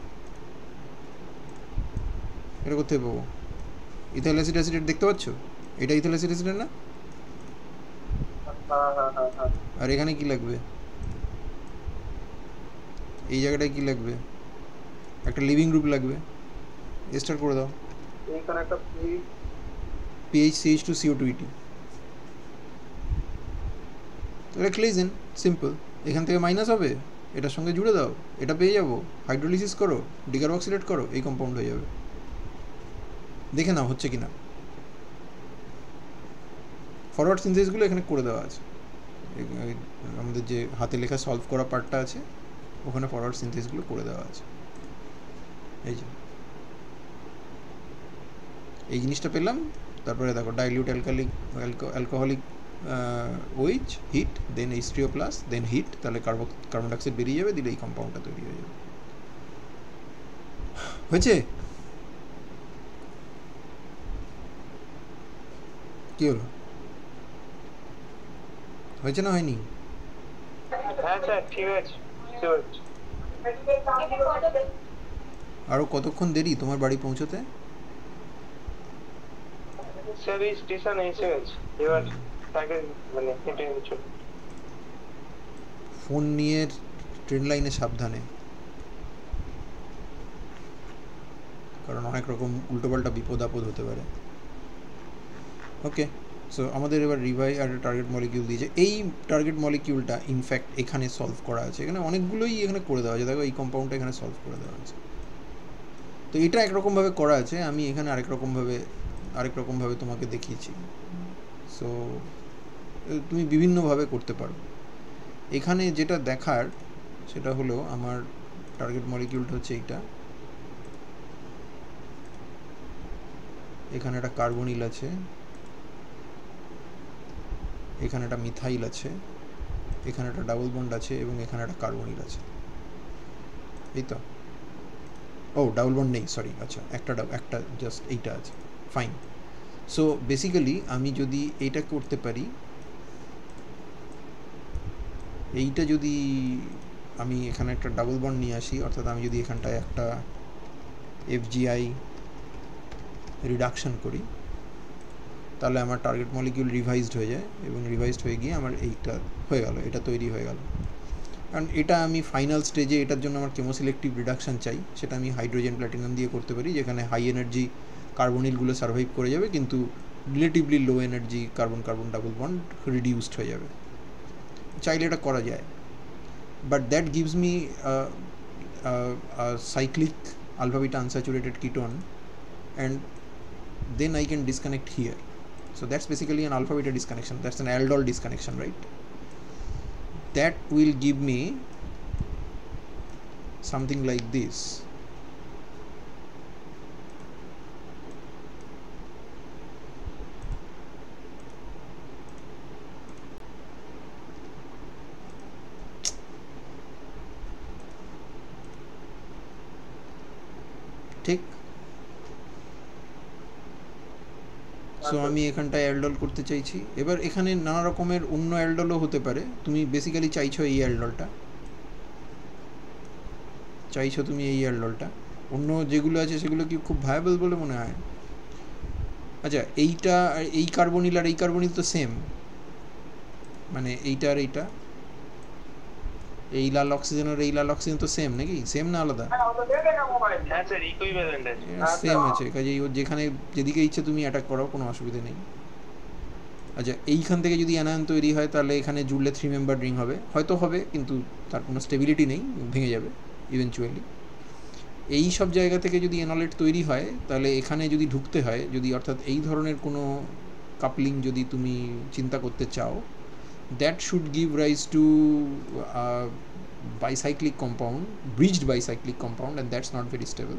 এটা কোথা থেকে পাবো, ইথাইল অ্যাসিড দেখতে পাচ্ছ, এটা ইথাইল অ্যাসিড না, আর এখানে কি লাগবে, এই জায়গাটায় কি লাগবে, একটা লিভিং গ্রুপ লাগবে, এস্টার করে দাও, এইখানে একটা PH CH2CO2ET, এটা ক্লেজেন, সিম্পল। এখান থেকে মাইনাস হবে, এটার সঙ্গে জুড়ে দাও, এটা পেয়ে যাবো, হাইড্রোলিসিস করো, ডিকার্বক্সিলেট করো, এই কম্পাউন্ড হয়ে যাবে। দেখে নাও হচ্ছে কিনা, ফরওয়ার্ড সিনথেসিসগুলো এখানে করে দেওয়া আছে, আমাদের যে হাতে লেখা সলভ করা পার্টটা আছে ওখানে ফরওয়ার্ড সিনথেসিসগুলো করে দেওয়া আছে। এই যে এই জিনিসটা পেলাম। তারপরে দেখো ডাইলিউট অ্যালকোহলিক OH, হিট, দেন H3O+, দেন হিট, তাহলে কার্বন ডাইঅক্সাইড বেরিয়ে যাবে, দিলে এই কম্পাউন্ডটা তৈরি হয়ে যাবে। হয়েছে, কি হলো, হয়েছে না হয়নি? হ্যাঁ স্যার ঠিক আছে, আরও কতক্ষণ দেরি তোমার বাড়ি পৌঁছতে? স্যার এই স্টেশনে এসে গেছে, এবার তাকে মানে হেঁটে হেঁটে চলে। ফোন নিয়ে ট্রেন লাইনে সাবধানে, কারণ অনেক রকম উল্টোপাল্টা বিপদ আপদ হতে পারে। ওকে, সো আমাদের এবার রিভাই আর টার্গেট মলিকিউল দিয়েছে। এই টার্গেট মলিকিউলটা ইনফ্যাক্ট এখানে সলভ করা আছে, এখানে অনেকগুলোই এখানে করে দেওয়া আছে। দেখো এই কম্পাউন্ডটা এখানে সলভ করে দেওয়া আছে। তো এটা একরকমভাবে করা আছে, আমি এখানে আরেক রকমভাবে তোমাকে দেখিয়েছি। সো তুমি বিভিন্নভাবে করতে পারো। এখানে যেটা দেখার সেটা হলো আমার টার্গেট মলিকিউলটা হচ্ছে এইটা। এখানে একটা কার্বনিল আছে, এখানে একটা মিথাইল আছে, এখানে একটা ডাবল বন্ড আছে এবং এখানে একটা কার্বনিল আছে, এই তো। ও ডাবল বন্ড নেই, সরি, আচ্ছা একটা জাস্ট এইটা আছে, ফাইন। সো বেসিক্যালি আমি যদি এইটা করতে পারি, এইটা যদি আমি এখানে একটা ডাবল বন্ড নিয়ে আসি, অর্থাৎ আমি যদি এখানটায় একটা FGI রিডাকশন করি, তাহলে আমার টার্গেট মলিকিউল রিভাইজড হয়ে যায় এবং রিভাইজড হয়ে গিয়ে আমার এইটা হয়ে গেল, এটা তৈরি হয়ে গেল। কারণ এটা আমি ফাইনাল স্টেজে, এটার জন্য আমার কেমোসিলেক্টিভ রিডাকশন চাই, সেটা আমি হাইড্রোজেন প্ল্যাটিনাম দিয়ে করতে পারি, যেখানে হাই এনার্জি কার্বনিলগুলো সার্ভাইভ করে যাবে, কিন্তু relatively low energy carbon carbon double bond reduced হয়ে যাবে। চাইলে এটা করা যায়, but that gives me cyclic alpha beta unsaturated ketone, and then I can disconnect here. So that's basically an alpha beta disconnection, that's an aldol disconnection, right? That will give me something like this. ঠিক, সো আমি এখানটায় অ্যালডল করতে চাইছি। এবার এখানে নানা রকমের অন্য অ্যালডলও হতে পারে, তুমি বেসিক্যালি চাইছো এই অ্যালডলটা, তুমি এই অ্যালডলটা। অন্য যেগুলো আছে সেগুলো কি খুব ভায়াবল বলে মনে হয়? আচ্ছা, এইটা এই কার্বনিল আর এই কার্বনিল তো সেম, মানে এইটা আর এইটা, এই লাল অক্সিজেন আর এই লাল অক্সিজেন তো সেম নাকি? সেম না আলাদা? সেম আছে, কাজে যেখানে যেদিকে ইচ্ছে তুমি অ্যাটাক করো, কোনো অসুবিধা নেই। আচ্ছা, এইখান থেকে যদি অ্যানায়ন তৈরি হয় তাহলে এখানে জুড়লে 3 মেম্বার রিং হবে, হয়তো হবে, কিন্তু তার কোনো স্টেবিলিটি নেই, ভেঙে যাবে ইভেনচুয়ালি। এই সব জায়গা থেকে যদি এনলেট তৈরি হয় তাহলে এখানে যদি ঢুকতে হয়, যদি অর্থাৎ এই ধরনের কোনো কাপলিং যদি তুমি চিন্তা করতে চাও, that should give rise to bicyclic compound, bridged bicyclic compound, and that's not very stable.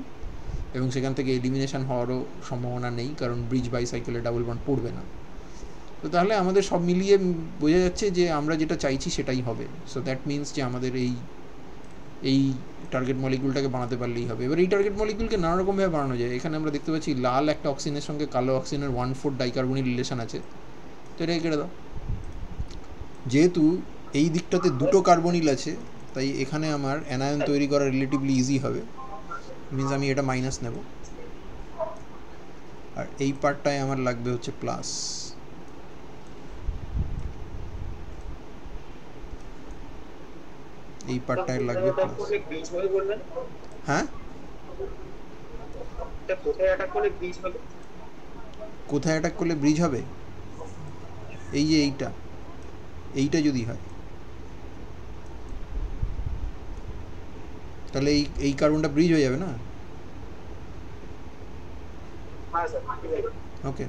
এবং সেখান থেকে এলিমিনেশন হওয়ারও সম্ভাবনা নেই, কারণ ব্রিজ বাইসাইকেলে ডাবল বন্ড পড়বে না। তো তাহলে আমাদের সব মিলিয়ে বোঝা যাচ্ছে যে আমরা যেটা চাইছি সেটাই হবে। সো দ্যাট মিনস যে আমাদের এই টার্গেট মলিকিউলটাকে বানাতে পারলেই হবে। এবার এই টার্গেট মলিকিউলকে নানা রকমভাবে বানানো যায়। এখানে আমরা দেখতে পাচ্ছি লাল একটা অক্সিজেনের সঙ্গে কালো অক্সিজেনের 1,4 ডাইকার্বনিল রিলেশন আছে, তো এটাকে কেটে দাও। যেহেতু এই দিকটাতে দুটো কার্বনিল আছে, তাই এখানে আমার অ্যানায়ন তৈরি করা রিলেটিভলি ইজি হবে, মিনস আমি এটা মাইনাস নেব, আর এই পার্টটায় আমার লাগবে হচ্ছে প্লাস। এই পার্টটায় লাগবে প্লাস। হ্যাঁ, কোথায় অ্যাটাক করলে ব্রিজ হবে? এই যে এইটা যদি হয় তাহলে এই কার্বনটা ব্রিজ হয়ে যাবে না? ওকে,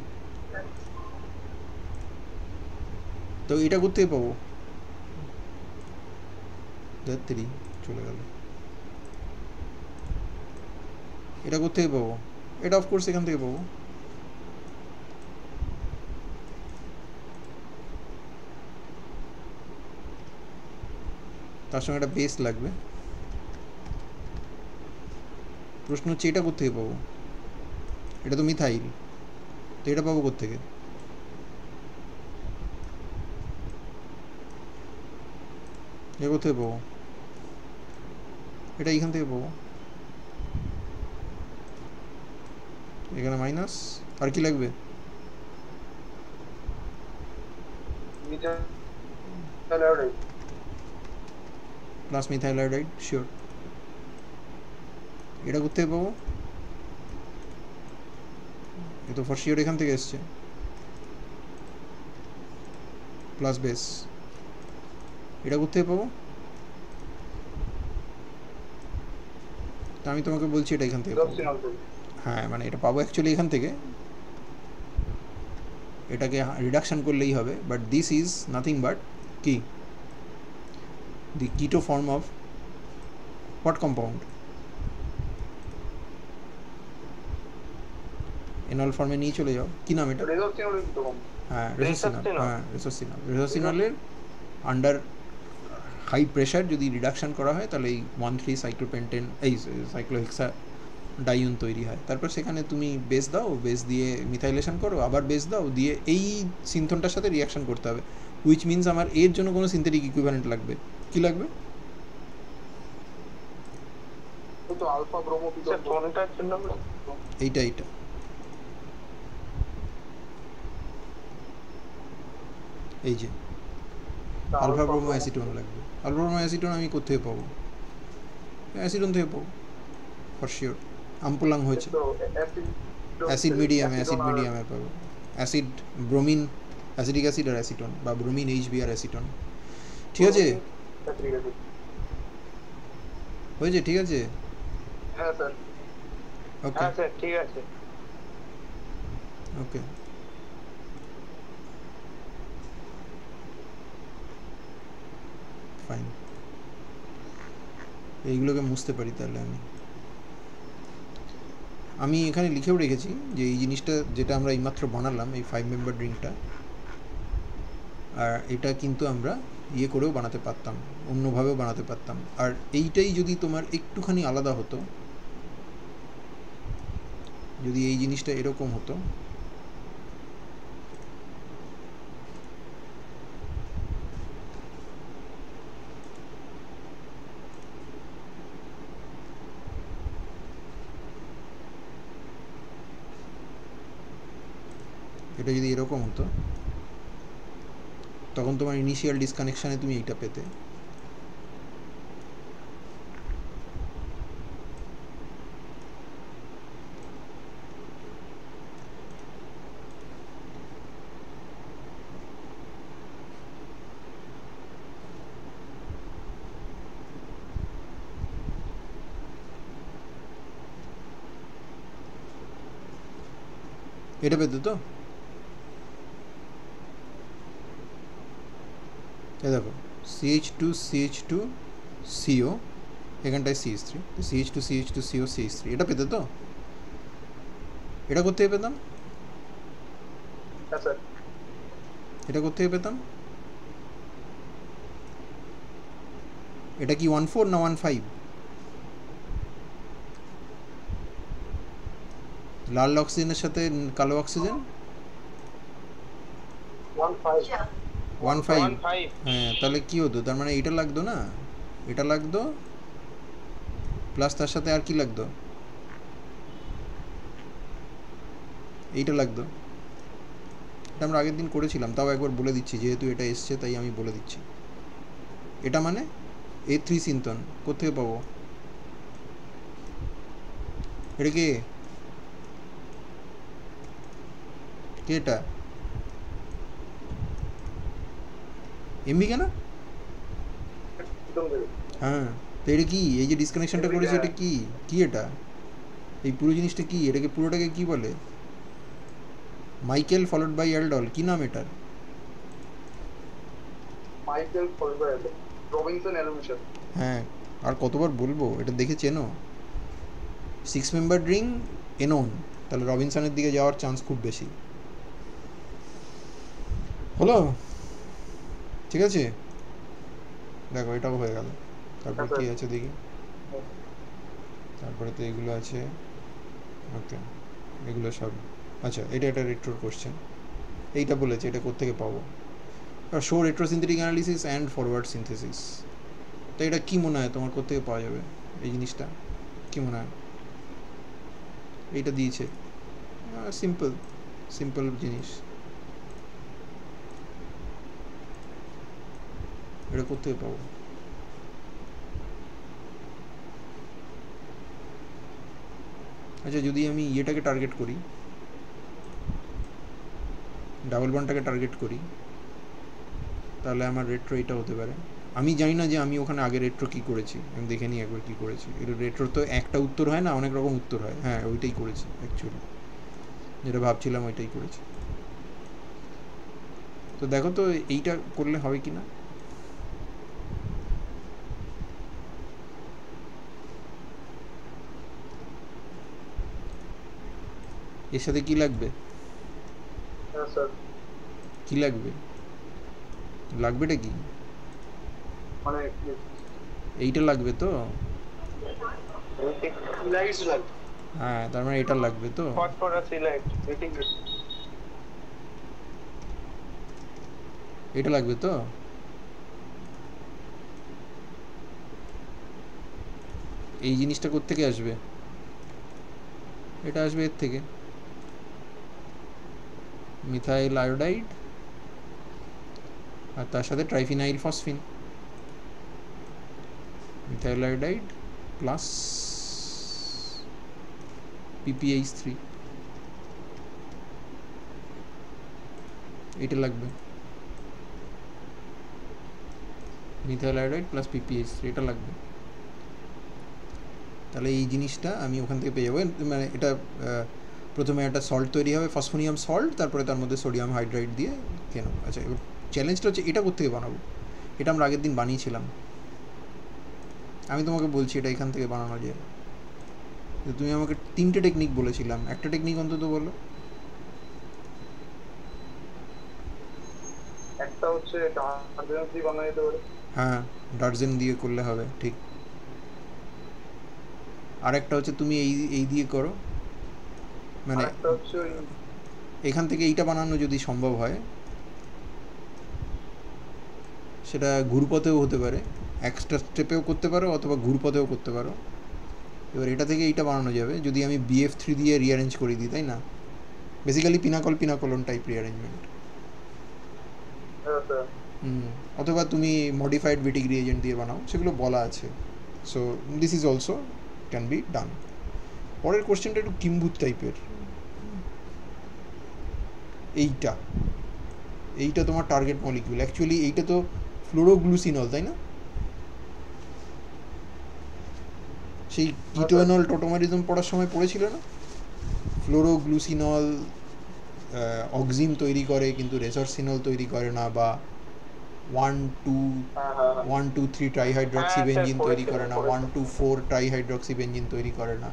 তো এটা কোথেকে পাবো? ধরতেরি চলে গেল। এটা কোথেকে পাবো? এটা অফকোর্স এখান থেকে পাবো। তার সঙ্গে একটা বেস লাগবে। প্রশ্ন হচ্ছে এটা কোথেকে পাবো? এটা তো মিথাইল, তো এটা পাবো কোথেকে? এ কোথায় পাবো? এটা এইখান থেকে পাবো। এখানে মাইনাস, আর কি লাগবে? Plus methyl iodide, sure. এটা কোথায় পাবো? এ তো ফর শিওর এখান থেকে এসছে, প্লাস বেস। এটা কোথায় পাবো? তা আমি তোমাকে বলছি এটা এখান থেকে পাবো। হ্যাঁ মানে এটা পাবো অ্যাকচুয়ালি এখান থেকে, এটাকে রিডাকশন করলেই হবে, but this is nothing but কি দি কিটো ফর্ম অফ হোয়াট কম্পাউন্ড? এনল ফর্মে নিয়ে চলে যাও। কি নাম এটা? হ্যাঁ রেসোসিনল। হ্যাঁ রেসোসিনল। রেসোসিনলের আন্ডার হাই প্রেশার যদি রিডাকশন করা হয় তাহলে এই 1,3 সাইক্লোপেন্টেন এই সাইক্লোহেক্সা ডাইউন তৈরি হয়। তারপর সেখানে তুমি বেস দাও, বেস দিয়ে মিথাইলেশন করো, আবার বেস দাও, দিয়ে এই সিনথনটার সাথে রিয়াকশন করতে হবে, হুইচ মিনস আমার এর জন্য কোনো সিনথেটিক ইকুইভ্যালেন্ট লাগবে। কি লাগবে? তো আলফা ব্রোমো কোনটার জন্য? এইটা এই যে আলফা ব্রোমো অ্যাসিটোন লাগবে। আলফা ব্রোমো অ্যাসিটোন আমি কোথায় পাবো? অ্যাসিডন থেকে পাবো ফর শিওর। আমপুলাং হয়েছে অ্যাসিড মিডিয়ামে পাবো। অ্যাসিড ব্রোমিন, অ্যাসিডিক অ্যাসিড আর অ্যাসিটন, বা ব্রোমিন HBr অ্যাসিটন। ঠিক আছে হয়েছে? ঠিক আছে। হ্যাঁ স্যার। ওকে হ্যাঁ স্যার ঠিক আছে। Okay fine. এইগুলোকে মুছতে পারি তাহলে আমি এখানে লিখেও রেখেছি যে এই জিনিসটা যেটা আমরা এইমাত্র বানালাম, এই 5 মেম্বার ড্রিঙ্কটা, আর এটা কিন্তু আমরা ইয়ে করেও বানাতে পারতাম, অন্যভাবেও বানাতে পারতাম। আর এইটাই যদি তোমার একটুখানি আলাদা হতো, যদি এই জিনিসটা এরকম হতো, এটা যদি এরকম হতো, তখন তোমার ইনিশিয়াল ডিসকানেকশানে তুমি এইটা পেতে। এটা পেতে তো? এ দেখো CH2CO, এখানটায় CH3, CH2CH2CO CH3, এটা পেতে তো? এটা কোথেকে পেতাম? এটা কোথেকে পেতাম? এটা কি 1,4 না 1,5? লাল অক্সিজেনের সাথে কালো অক্সিজেন 1,5। হ্যাঁ তাহলে কি হতো? তার মানে এটা লাগতো না, এটা লাগতো, প্লাস তার সাথে আর কি লাগতো? এইটা লাগতো। এটা আমরা আগের দিন করেছিলাম, তাও একবার বলে দিচ্ছি যেহেতু এটা এসছে তাই আমি বলে দিচ্ছি। এটা মানে A3 সিনথন। কোথেকে পাবো? এটা কে? এটা এমবি কেন? হ্যাঁ তো এটা কি? এই যে ডিসকানেকশনটা করেছে এটা কি? কি এটা? এই পুরো জিনিসটা কি? এটাকে পুরোটাকে কি বলে? মাইকেল ফলোড বাই অ্যালডল, কি নাম এটার? Michael followed by aldol, Robinson annulation. হ্যাঁ আর কতবার বলবো? এটা দেখে চেনো? 6 মেম্বার ড্রিঙ্ক এনোন, তাহলে রবিনসনের দিকে যাওয়ার চান্স খুব বেশি। হলো? ঠিক আছে, দেখো এটাও হয়ে গেল। তারপর কি আছে দেখি? তারপরে তো এগুলো আছে। ওকে এগুলো সব আচ্ছা। এটা একটা রেট্রোর কোশ্চেন, এইটা বলেছে এটা কোত্থেকে পাবো? Show retrosynthetic analysis and forward synthesis. তো এটা কি মনে হয় তোমার কোত্থেকে পাওয়া যাবে এই জিনিসটা কি মনে হয় এইটা দিয়েছে সিম্পল সিম্পল জিনিস এটা কোত্থেকে পাবো আচ্ছা যদি আমি ইয়েটাকে টার্গেট করি ডাবল বন্ডটাকে টার্গেট করি তাহলে আমার রেট্রো এটা হতে পারে আমি জানি না যে আমি ওখানে আগে রেট্রো কী করেছি আমি দেখে নিই একবার কী করেছি এটা রেট্রোর তো একটা উত্তর হয় না অনেক রকম উত্তর হয় হ্যাঁ ওইটাই করেছি অ্যাকচুয়ালি যেটা ভাবছিলাম ওইটাই করেছি তো দেখো তো এইটা করলে হবে কি না এর সাথে কি লাগবে কি লাগবে লাগবেটা কি এইটা লাগবে তো হ্যাঁ তার মানে এটা লাগবে তো এটা লাগবে তো এই জিনিসটা কোত্থেকে আসবে এটা আসবে এর থেকে মিথাইল আয়োডাইড আর তার সাথে triphenyl phosphine methyl iodide plus PPH3 এটা লাগবে মিথাইল আয়োডাইড প্লাস PPH3 এটা লাগবে তাহলে এই জিনিসটা আমি ওখান থেকে পেয়ে যাবো মানে এটা প্রথমে একটা সল্ট তৈরি হবে ফসফোনিয়াম সল্ট তারপরে তার মধ্যে সোডিয়াম হাইড্রাইড দিয়ে কেন আচ্ছা এবার চ্যালেঞ্জটা হচ্ছে এটা কোত্থেকে বানাবো এটা আমরা আগের দিন বানিয়েছিলাম আমি তোমাকে বলছি এটা এখান থেকে বানানো যায় তুমি আমাকে 3টে টেকনিক বলেছিলাম একটা টেকনিক অন্তত বলো একটা হচ্ছে ডার্জেন দিয়ে বানানো যেতে পারে হ্যাঁ ডার্জেন দিয়ে করলে হবে ঠিক আরেকটা হচ্ছে তুমি এই দিয়ে করো মানে এখান থেকে এইটা বানানো যদি সম্ভব হয় সেটা ঘুরপথেও হতে পারে এক্সট্রা স্টেপেও করতে পারো অথবা ঘুরপথেও করতে পারো এবার এটা থেকে এইটা বানানো যাবে যদি আমি BF3 দিয়ে রিঅ্যারেঞ্জ করে দিই তাই না বেসিক্যালি পিনাকলন টাইপ রিঅ্যারেঞ্জমেন্ট অথবা তুমি মডিফাইড ভিটিক রিএজেন্ট দিয়ে বানাও সেগুলো বলা আছে so this is also can be done পরের কোশ্চেনটা একটু কিম্বুত টাইপের এইটা তোমার টার্গেট মলিকিউল অ্যাকচুয়ালি এইটা তো ফ্লোরোগ্লুসিনল তাই না সেই কিটোএনল টোটোমারিজম পড়ার সময় পড়েছিল না ফ্লোরোগ্লুসিনল অক্সিন তৈরি করে কিন্তু রেসরসিনল তৈরি করে না বা 1,2,3 ট্রাইহাইড্রক্সিবেঞ্জিন তৈরি করে না 1,2,4 ট্রাইহাইড্রক্সিবেঞ্জিন তৈরি করে না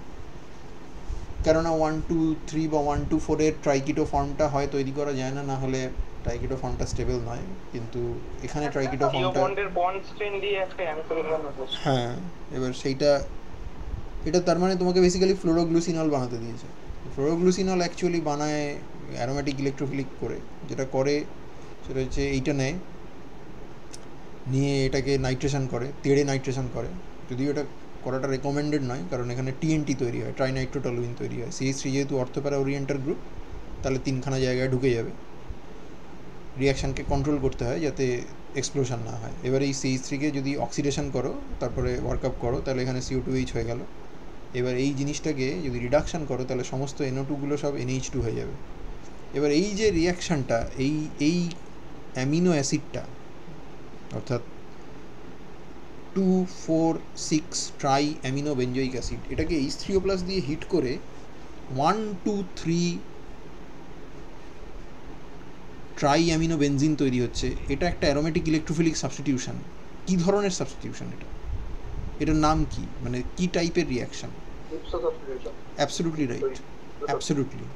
কেননা 1,2,3 বা 1,2,4 এর ট্রাইকিটো ফর্মটা হয় তৈরি করা যায় না হলে ট্রাইকিটো ফর্মটা স্টেবল নয় কিন্তু এখানে ট্রাইকিটো ফর্মটা হ্যাঁ এবার সেইটা এটা তার মানে তোমাকে বেসিক্যালি ফ্লোরোগ্লুসিনল বানাতে দিয়েছে ফ্লোরোগ্লুসিনল অ্যাকচুয়ালি বানায় অ্যারোমেটিক ইলেকট্রোফিলিক করে যেটা করে সেটা হচ্ছে এইটা নিয়ে এটাকে নাইট্রেশন করে তেড়ে নাইট্রেশন করে যদিও এটা করাটা রেকমেন্ডেড নয় কারণ এখানে TNT তৈরি হয় ট্রাইনাইট্রোটলুইন তৈরি হয় CH3 যেহেতু অর্থোপ্যারা ওরিয়েন্টার গ্রুপ তাহলে 3খানা জায়গায় ঢুকে যাবে রিয়াকশানকে কন্ট্রোল করতে হয় যাতে এক্সপ্লোশন না হয় এবার এই CH3কে যদি অক্সিডেশন করো তারপরে ওয়ার্কআপ করো তাহলে এখানে CO2H হয়ে গেল এবার এই জিনিসটাকে যদি রিডাকশান করো তাহলে সমস্ত NO2গুলো সব NH2 হয়ে যাবে এবার এই যে রিয়াকশানটা এই অ্যামিনো অ্যাসিডটা অর্থাৎ 2,4,6 ট্রাই অ্যামিনো বেঞ্জোইক অ্যাসিড এটাকে H3O+ দিয়ে হিট করে 1,2,3 ট্রাই অ্যামিনো বেনজিন তৈরি হচ্ছে এটা একটা অ্যারোমেটিক ইলেকট্রোফিলিক সাবস্টিটিউশন কী ধরনের সাবস্টিটিউশন এটার নাম কি মানে কি টাইপের reaction absolutely right absolutely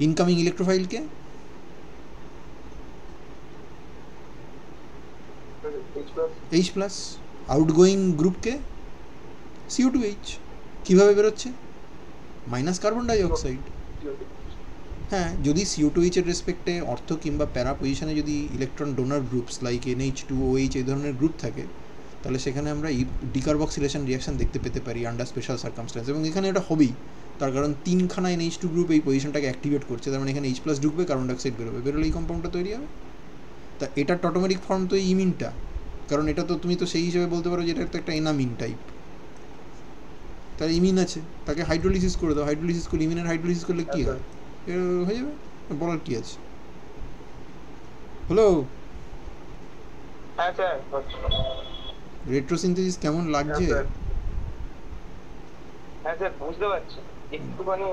incoming ইলেকট্রোফাইলকে H+ আউটগোয়িং গ্রুপকে CO2H কীভাবে বেরোচ্ছে মাইনাস কার্বন ডাইঅক্সাইড হ্যাঁ যদি CO2H এর রেসপেক্টে অর্থ কিংবা প্যারা পজিশনে যদি electron donor groups like NH2OH এই ধরনের গ্রুপ থাকে তাহলে সেখানে আমরা এই ডিকার্বক্সিলেশন রিয়াকশান দেখতে পেতে পারি আন্ডার স্পেশাল সার্কামস্ট্যান্স, এবং এখানে এটা হবেই, তার কারণ 3খানা NH2 গ্রুপ এই পজিশনটাকে অ্যাক্টিভেট করছে, তার মানে এখানে H+ ঢুকবে, কার্বন ডাইঅক্সাইড বেরোবে, বেরোলে এই কম্পাউন্ডটা তৈরি হবে। তা এটার টটোমেরিক ফর্ম তো এই ইমিনটা, কারণ এটা তো তুমি তো সেই হিসেবে বলতে পারো যে এটা তো একটা এনামিন টাইপ, তার ইমিন আছে, তাকে হাইড্রোলিসিস করে দাও, হাইড্রোলিসিস করলে ইমিনের হাইড্রোলিসিস করলে কী হয়, হয়ে যাবে, বলার কী আছে। হলো হ্যাঁ স্যার, রেট্রোসিনথেসিস কেমন লাগছে? হ্যাঁ স্যার বুঝতে পারছি, একটুখানি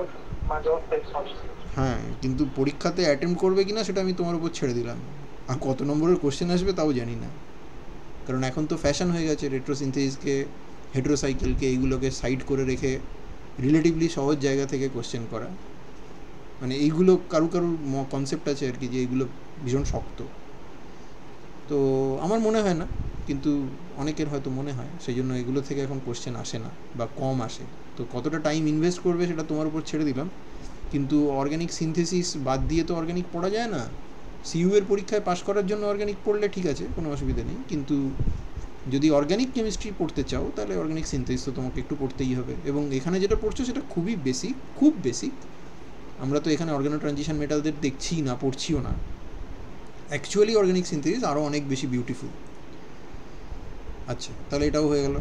মাঝে মধ্যে সমস্যা। হ্যাঁ, কিন্তু পরীক্ষাতে অ্যাটেম্প করবে কিনা সেটা আমি তোমার উপর ছেড়ে দিলাম, আর কত নম্বরের কোশ্চেন আসবে তাও জানি না, কারণ এখন তো ফ্যাশন হয়ে গেছে রেট্রোসিনথেসিসকে, হেটেরোসাইকেলকে, এইগুলোকে সাইড করে রেখে রিলেটিভলি সহজ জায়গা থেকে কোশ্চেন করা, মানে এইগুলো কারুর কনসেপ্ট আছে আর কি, যে এইগুলো ভীষণ শক্ত, তো আমার মনে হয় না, কিন্তু অনেকের হয়তো মনে হয়, সেই জন্য এগুলো থেকে এখন কোশ্চেন আসে না বা কম আসে। তো কতটা টাইম ইনভেস্ট করবে সেটা তোমার উপর ছেড়ে দিলাম, কিন্তু অর্গ্যানিক সিনথেসিস বাদ দিয়ে তো অর্গ্যানিক পড়া যায় না। সিইউ এর পরীক্ষায় পাশ করার জন্য অর্গ্যানিক পড়লে ঠিক আছে, কোনো অসুবিধা নেই, কিন্তু যদি অর্গ্যানিক কেমিস্ট্রি পড়তে চাও তাহলে অর্গ্যানিক সিনথেসিস তো তোমাকে একটু পড়তেই হবে, এবং এখানে যেটা পড়ছো সেটা খুবই বেসিক, খুব বেসিক। আমরা তো এখানে অর্গানো ট্রানজিশন মেটালদের দেখছি না, পড়ছিও না। অ্যাকচুয়ালি অর্গ্যানিক সিনথেসিস আরও অনেক বেশি বিউটিফুল। আচ্ছা, তাহলে এটাও হয়ে গেল।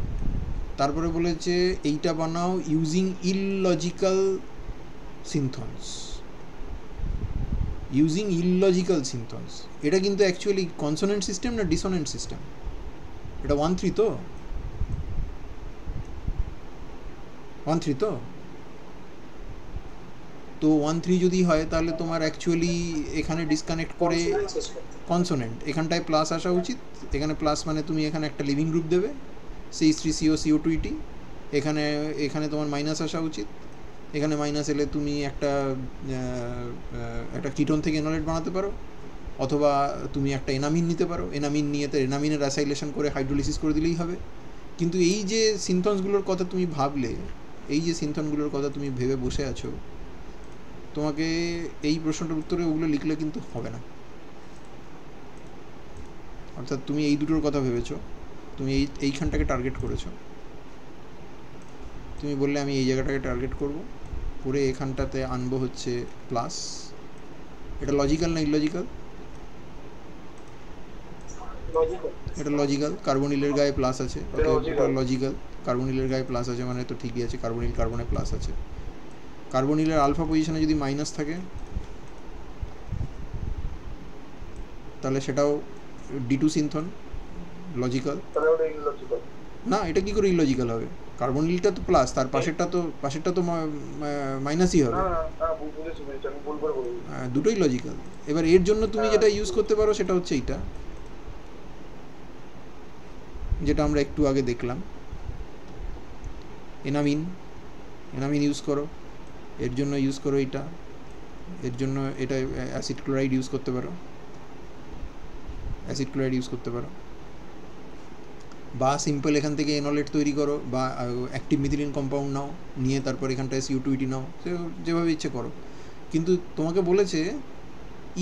তারপরে বলেছে এইটা বানাও ইউজিং ইললজিক্যাল সিনথনস, ইউজিং ইললজিক্যাল সিনথনস। এটা কিন্তু অ্যাকচুয়ালি কনসোনেন্ট সিস্টেম না ডিসোনেন্ট সিস্টেম? এটা 1-3 তো 1-3 তো 1-3 যদি হয় তাহলে তোমার অ্যাকচুয়ালি এখানে ডিসকানেক্ট করে কনসোনেন্ট, এখানটায় প্লাস আসা উচিত, এখানে প্লাস মানে তুমি এখানে একটা লিভিং গ্রুপ দেবে CH3CO CO2ET, এখানে তোমার মাইনাস আসা উচিত, এখানে মাইনাস এলে তুমি একটা কিটোন থেকে এনোলেট বানাতে পারো, অথবা তুমি একটা এনামিন নিতে পারো, এনামিন নিয়ে তো এনামিনের অ্যাসাইলেশন করে হাইড্রোলিসিস করে দিলেই হবে। কিন্তু এই যে সিনথনসগুলোর কথা তুমি ভাবলে, এই যে সিনথনগুলোর কথা তুমি ভেবে বসে আছো, তোমাকে এই প্রশ্নটার উত্তরে ওগুলো লিখলে কিন্তু হবে না। অর্থাৎ তুমি এই দুটোর কথা ভেবেছো, তুমি এইখানটাকে টার্গেট করেছো, তুমি বললে আমি এই জায়গাটাকে টার্গেট করব, করে এখানটাতে আনবো হচ্ছে প্লাস। এটা লজিক্যাল না ইললজিক্যাল? এটা লজিক্যাল, কার্বনিলের গায়ে প্লাস আছে, এটা লজিক্যাল, কার্বনিলের গায়ে প্লাস আছে মানে তো ঠিকই আছে, কার্বনিল কার্বনে প্লাস আছে। কার্বনিলের আলফা পজিশনে যদি মাইনাস থাকে তাহলে সেটাও D2 সিনথন, লজিক্যাল না। এটা কি করে ইললজিক্যাল হবে? কার্বনিলটা তো প্লাস, তার পাশেরটা তো মাইনাসই হবে, দুটোই লজিক্যাল। এবার এর জন্য তুমি যেটা ইউজ করতে পারো সেটা হচ্ছে এইটা, যেটা আমরা একটু আগে দেখলাম, এনামিন ইউজ করো, এর জন্য ইউজ করো এটা, এর জন্য এটা অ্যাসিড ক্লোরাইড ইউজ করতে পারো, বা সিম্পল এখান থেকে এনোলেট তৈরি করো, বা অ্যাক্টিভ মিথিলিন কম্পাউন্ড নাও, নিয়ে তারপর এখানটায় CO2ET নাও, যেভাবে ইচ্ছে করো। কিন্তু তোমাকে বলেছে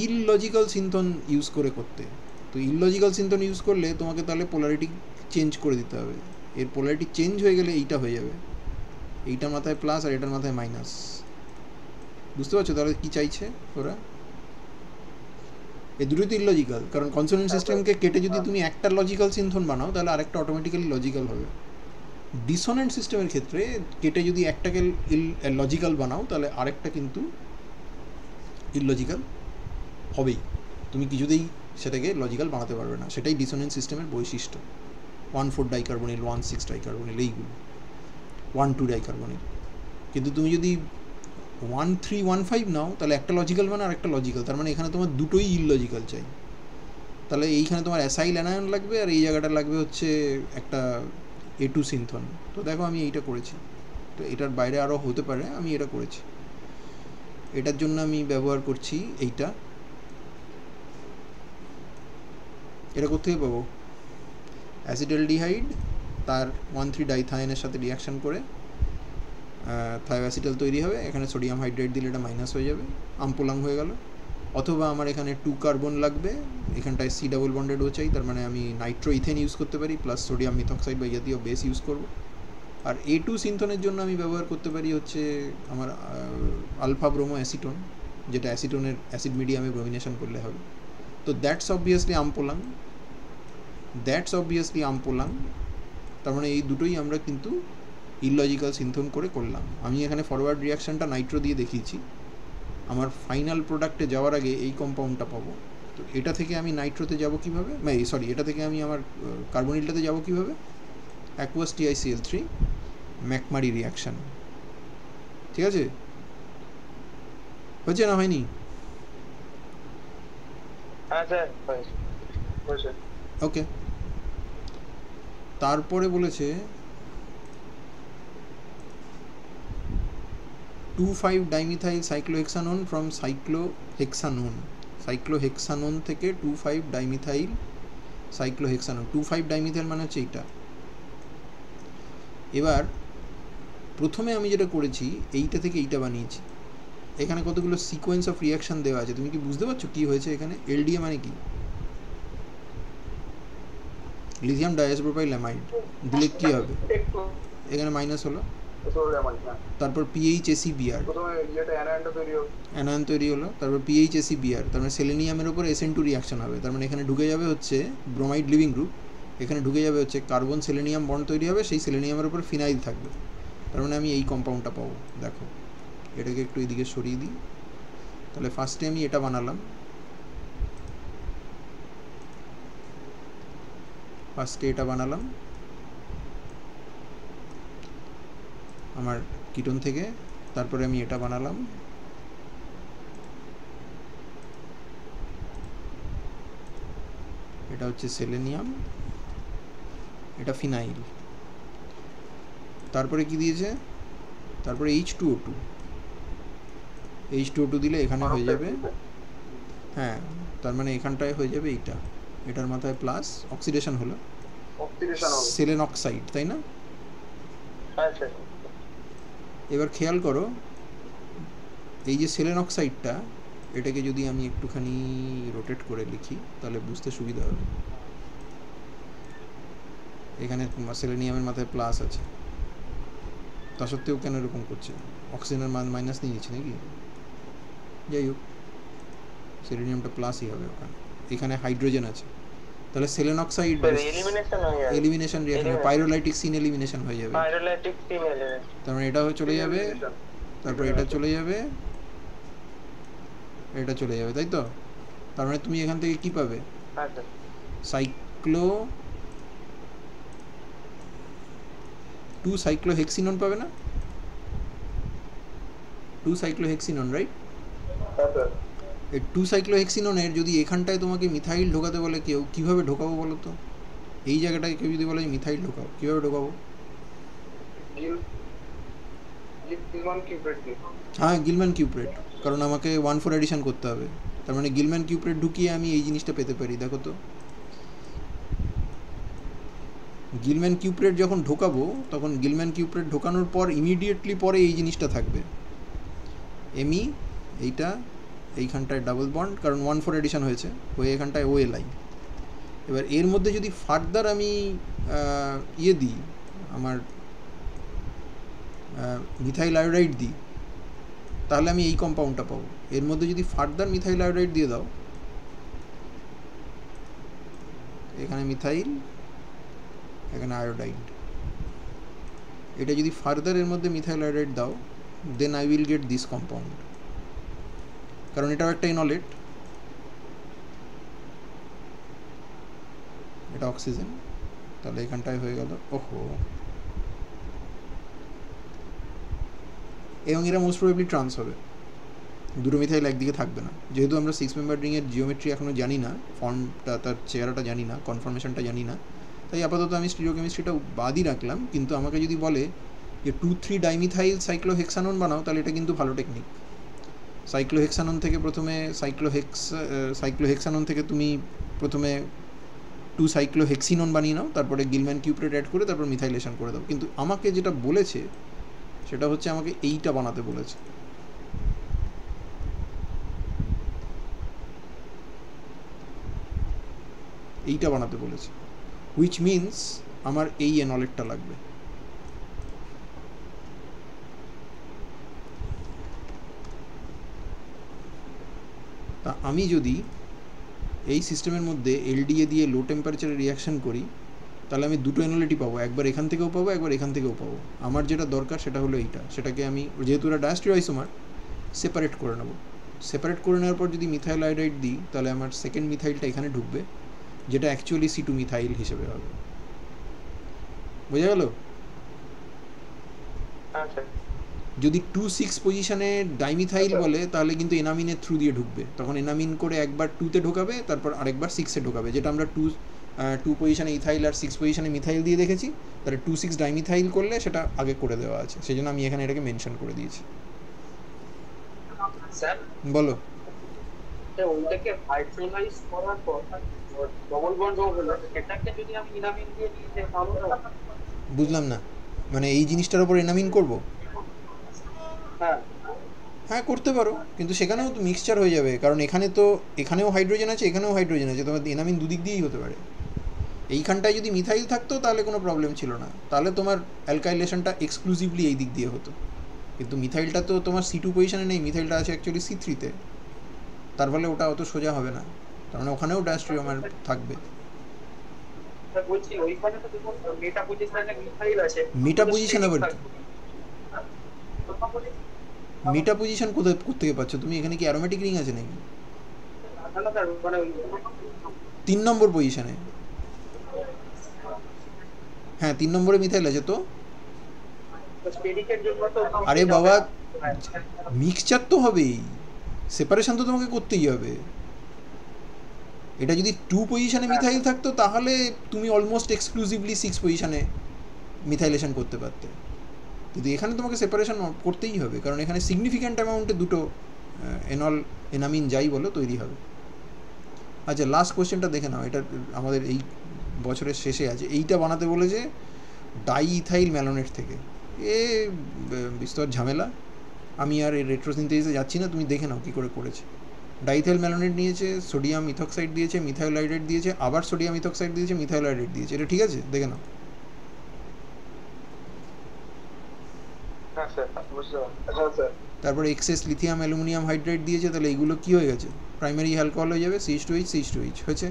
ইললজিক্যাল সিনথন ইউজ করে করতে, তো ইললজিক্যাল সিনথন ইউজ করলে তোমাকে তাহলে পোলারিটি চেঞ্জ করে দিতে হবে, এর পোলারিটি চেঞ্জ হয়ে গেলে এইটা হয়ে যাবে, এইটার মাথায় প্লাস আর এটার মাথায় মাইনাস। বুঝতে পারছো তাহলে কী চাইছে ওরা? এই দুটোই তো ইললজিক্যাল, কারণ কনসোনেন্ট সিস্টেমকে কেটে যদি তুমি একটা লজিক্যাল সিনথন বানাও তাহলে আরেকটা অটোমেটিক্যালি লজিক্যাল হবে। ডিসোনেন্ট সিস্টেমের ক্ষেত্রে কেটে যদি একটাকে লজিক্যাল বানাও তাহলে আরেকটা কিন্তু ইললজিক্যাল হবেই, তুমি কিছুতেই সেটাকে লজিক্যাল বানাতে পারবে না, সেটাই ডিসোনেন্ট সিস্টেমের বৈশিষ্ট্য। 1,4 ডাইকার্বনিল, 1,6 ডাইকার্বনিল, এইগুলো 1,2 ডাইকার্বনিল। কিন্তু তুমি যদি 1,3,1,5 নাও তাহলে একটা লজিক্যাল মানে আর একটা লজিক্যাল, তার মানে এখানে তোমার দুটোই ইললজিক্যাল চাই। তাহলে এইখানে তোমার অ্যাসাইল অ্যানায়ন লাগবে, আর এই জায়গাটা লাগবে হচ্ছে একটা A2 সিনথন। তো দেখো আমি এইটা করেছি, তো এটার বাইরে আরও হতে পারে, আমি এটা করেছি। এটার জন্য আমি ব্যবহার করছি এইটা, এটা কোথেকে পাবো? অ্যাসিটালডিহাইড তার 1,3 ডাইথায়নের সাথে রিয়াকশান করে থায়োঅ্যাসিটাল তৈরি হবে, এখানে সোডিয়াম হাইড্রেট দিলে এটা মাইনাস হয়ে যাবে, আমপোলাং হয়ে গেল। অথবা আমার এখানে 2 কার্বন লাগবে, এখানটায় C ডাবল বন্ডেড ও চাই, তার মানে আমি নাইট্রো ইথেন ইউজ করতে পারি প্লাস সোডিয়াম মিথক্সাইড বা জাতীয় বেস ইউজ করব। আর A2 সিনথনের জন্য আমি ব্যবহার করতে পারি হচ্ছে আমার আলফা ব্রোমো অ্যাসিটোন, যেটা অ্যাসিটোনের অ্যাসিড মিডিয়ামে ব্রোমিনেশন করলে হবে। তো দ্যাটস অবভিয়াসলি আমপোলাং। তার মানে এই দুটোই আমরা কিন্তু ইললজিক্যাল সিনথন করে করলাম। আমি এখানে ফরওয়ার্ড রিয়াকশানটা নাইট্রো দিয়ে দেখিয়েছি। আমার ফাইনাল প্রোডাক্টে যাওয়ার আগে এই কম্পাউন্ডটা পাবো। তো এটা থেকে আমি নাইট্রোতে যাব কীভাবে, এটা থেকে আমি আমার কার্বনিলটাতে যাব কীভাবে, অ্যাকুয়াস TiCl3 ম্যাকমারি রিয়াকশান। ঠিক আছে, হচ্ছে না হয়নি? হ্যাঁ স্যার হয়েছে। ওকে, তারপরে বলেছে 2,5 ডাইমিথাইল সাইক্লোহেক্সানোন ফ্রম সাইক্লোহেক্সানোন থেকে 2,5 ডাইমিথাইল সাইক্লোহেক্সানোন। 2,5 ডাইমিথাইল মানে হচ্ছে এইটা। এবার প্রথমে আমি যেটা করেছি এইটা থেকে এইটা বানিয়েছি। এখানে কতগুলো সিকোয়েন্স অফ রিয়াকশান দেওয়া আছে, তুমি কি বুঝতে পারছো কী হয়েছে এখানে? LDA মানে কি? লিথিয়াম ডাইসোপ্রোপাইল অ্যামাইড দিলে কী হবে? এখানে মাইনাস হলো, তারপর PHACBr অ্যানায়ন তৈরি হলো, তারপর PHACBr, তার মানে সেলেনিয়ামের ওপর SN2 রিয়াকশান হবে। তার মানে এখানে ঢুকে যাবে হচ্ছে ব্রোমাইড লিভিং গ্রুপ, এখানে ঢুকে যাবে হচ্ছে কার্বন সেলেনিয়াম বন্ড তৈরি হবে, সেই সেলেনিয়ামের ওপর ফিনাইল থাকবে। তার মানে আমি এই কম্পাউন্ডটা পাবো। দেখো এটাকে একটু এদিকে সরিয়ে দিই। তাহলে ফার্স্টে আমি এটা বানালাম, আমার কিটোন থেকে। তারপরে আমি এটা বানালাম, এটা হচ্ছে সেলেনিয়াম, এটা ফিনাইল। তারপরে কি দিয়েছে? তারপরে H2O2 দিলে এখানে হয়ে যাবে, হ্যাঁ, তার মানে এখানটায় হয়ে যাবে এইটা, এটার মাথায় প্লাস অক্সিডেশন হলো সেলেন অক্সাইড, তাই না? এবার খেয়াল করো এই যে সেলেন অক্সাইডটা, এটাকে যদি আমি একটুখানি রোটেট করে লিখি তাহলে বুঝতে সুবিধা হবে। এখানে সেলেনিয়ামের মাথায় প্লাস আছে, তা সত্ত্বেও কেন এরকম করছে? অক্সিজেনের মান মাইনাস নিয়ে নিচ্ছে নাকি? যাই হোক, সেলেনিয়ামটা প্লাসই হবে ওখানে, এখানে হাইড্রোজেন আছে। তাহলে selenoxide elimination reaction, pyrolytic syn elimination হয়ে যাবে। তার মানে এটা চলে যাবে, তারপর এটা চলে যাবে, এটা চলে যাবে, তাই তো? তার মানে তুমি এখান থেকে কি পাবে? টু সাইক্লোহেক্সিনন পাবে না? 2 সাইক্লোহেক্সিনন, রাইট? এই 2 সাইক্লোহেক্সিননের যদি এখানটায় তোমাকে মিথাইল ঢোকাতে বলে কেউ, কীভাবে ঢোকাবো বলো তো? এই জায়গাটায় কেউ যদি বলে মিথাইল ঢোকাও, কীভাবে ঢোকাবো? হ্যাঁ, গিলম্যান কিউপ্রেট, কারণ আমাকে 1,4 এডিশন করতে হবে। তার মানে গিলম্যান কিউপ্রেট ঢুকিয়ে আমি এই জিনিসটা পেতে পারি। দেখো তো, গিলম্যান কিউপ্রেট যখন ঢোকাবো তখন গিলম্যান কিউপ্রেট ঢোকানোর পর ইমিডিয়েটলি পরে এই জিনিসটা থাকবে, এইটা এইখানটায় ডাবল বন্ড, কারণ 1,4 এডিশন হয়েছে, হয়ে এখানটায় OLI। এবার এর মধ্যে যদি ফার্দার আমি দিই, আমার মিথাইল আয়োডাইড দিই, তাহলে আমি এই কম্পাউন্ডটা পাবো। এর মধ্যে যদি ফার্দার মিথাইল আয়োডাইড দিয়ে দাও, এখানে মিথাইল, এখানে আয়োডাইড, এটা যদি ফার্দার এর মধ্যে মিথাইল আয়োডাইড দাও, then I will get this compound, কারণ এটাও একটা ইনলেট, এটা অক্সিজেন। তাহলে এখানটায় হয়ে গেল, ওহো, এবং এরা মোস্ট প্রবাবলি ট্রান্স হবে, দুটো মিথাইল একদিকে থাকবে না। যেহেতু আমরা 6 মেম্বার রিংয়ের জিওমেট্রি এখনও জানি না, ফর্মটা, তার চেহারাটা জানি না, কনফার্মেশনটা জানি না, তাই আপাতত আমি স্টিরিওকেমিস্ট্রিটা বাদই রাখলাম। কিন্তু আমাকে যদি বলে যে 2,3 ডাইমিথাইল সাইক্লোহেক্সানোন বানাও, তাহলে এটা কিন্তু ভালো টেকনিক। সাইক্লোহেক্সানোন থেকে প্রথমে সাইক্লোহেক্সানোন থেকে তুমি প্রথমে 2 সাইক্লোহেক্সিনন বানিয়ে নাও, তারপরে গিলম্যান কিউপ্রেট অ্যাড করে তারপর মিথাইলেশন করে দাও। কিন্তু আমাকে যেটা বলেছে সেটা হচ্ছে আমাকে এইটা বানাতে বলেছে। এইটা বানাতে বলেছে, হুইচ মিনস আমার এই এনলেটটা লাগবে। তা আমি যদি এই সিস্টেমের মধ্যে এলডিএ দিয়ে লো টেম্পারেচারে রিয়াকশান করি, তাহলে আমি দুটো এনলেটই পাবো, একবার এখান থেকেও পাবো, একবার এখান থেকেও পাবো। আমার যেটা দরকার সেটা হলো এইটা, সেটাকে আমি যেহেতু এটা ডায়াস্টিরিওআইসোমার সেপারেট করে নেবো। সেপারেট করে নেওয়ার পর যদি মিথাইল আয়োডাইড দিই, তাহলে আমার সেকেন্ড মিথাইলটা এখানে ঢুকবে, যেটা অ্যাকচুয়ালি C2 মিথাইল হিসেবে হবে। বোঝা গেল? আচ্ছা যদি 2,6 পজিশনে ডাইমিথাইল বলে, তাহলে কিন্তু এনামিনের থ্রু দিয়ে ঢুকবে, তখন এনামিন করে একবার 2তে ঢোকাবে, তারপর আরেকবার 6-এ ঢোকাবে, যেটা আমরা 2 পজিশনে ইথাইল আর 6 পজিশনে মিথাইল দিয়ে দেখেছি। তাহলে 2,6 ডাইমিথাইল করলে সেটা আগে করে দেওয়া আছে, সেই জন্য আমি এখানে এটাকে মেনশন করে দিয়েছি। স্যার, বলো। ওইটাকে হাইড্রোলাইজ করার পর ডবল বন্ড হলো, এটাকে যদি আমি ইনামিন দিয়ে দিই তাহলে বুঝলাম না, মানে এই জিনিসটার উপর এনামিন করব? হ্যাঁ হ্যাঁ করতে পারো, কিন্তু সেখানেও তো মিক্সচার হয়ে যাবে, কারণ এখানে তো এখানেও হাইড্রোজেন আছে, এখানেও হাইড্রোজেন আছে, তোমার এনামিন দুদিক দিয়েই হতে পারে। এইখানটায় যদি মিথাইল থাকতো তাহলে কোনো প্রবলেম ছিল না, তাহলে তোমার অ্যালকাইলেশনটা এক্সক্লুসিভলি এই দিক দিয়ে হতো। কিন্তু মিথাইলটা তো তোমার C2 পজিশনে নেই, মিথাইলটা আছে অ্যাকচুয়ালি C3-তে, তার ফলে ওটা অত সোজা হবে না, তার মানে ওখানেও ডায়াস্ট্রিওমার থাকবে। বলছি ওইখানে তো দেখুন মেটা পজিশনে মিথাইল আছে, মেটা পজিশন আবার কি? মেটা পজিশন কোথায় থেকে পাচ্ছ তুমি? এখানে কি অ্যারোমেটিক রিং আছে নাকি? 3 নম্বর পজিশনে। হ্যাঁ 3 নম্বরে মিথাইল আছে তো। আরে বাবা, মিক্সচার তো হবেই, সেপারেশন তো তোমাকে করতেই হবে। এটা যদি 2 পজিশনে মিথাইল থাকতো তাহলে তুমি অলমোস্ট এক্সক্লুসিভলি 6 পজিশনে মিথাইলেশন করতে পারতে, কিন্তু এখানে তোমাকে সেপারেশন করতেই হবে, কারণ এখানে সিগনিফিক্যান্ট অ্যামাউন্টে দুটো এনামিন যাই বলো তৈরি হবে। আচ্ছা লাস্ট কোয়েশ্চেনটা দেখে নাও, এটা আমাদের এই বছরের শেষে আছে। এইটা বানাতে বলেছে ডাইইথাইল ম্যালোনেট থেকে। এ বিস্তর ঝামেলা, আমি আর এই রেট্রোসিনথেসিসে যাচ্ছি না, তুমি দেখে নাও কী করে করেছে। ডাইইথাইল ম্যালোনেট নিয়েছে, সোডিয়াম ইথক্সাইড দিয়েছে, মিথাইল আয়োডাইড দিয়েছে, আবার সোডিয়াম ইথক্সাইড দিয়েছে, মিথাইল আয়োডাইড দিয়েছে। এটা ঠিক আছে? দেখে নাও। তারপরে এক্সেস লিথিয়াম অ্যালুমিনিয়াম হাইড্রাইড দিয়েছে, তাহলে এইগুলো কী হয়ে গেছে? প্রাইমারি অ্যালকোহল হয়ে যাবে, CH2H CH2H হয়েছে।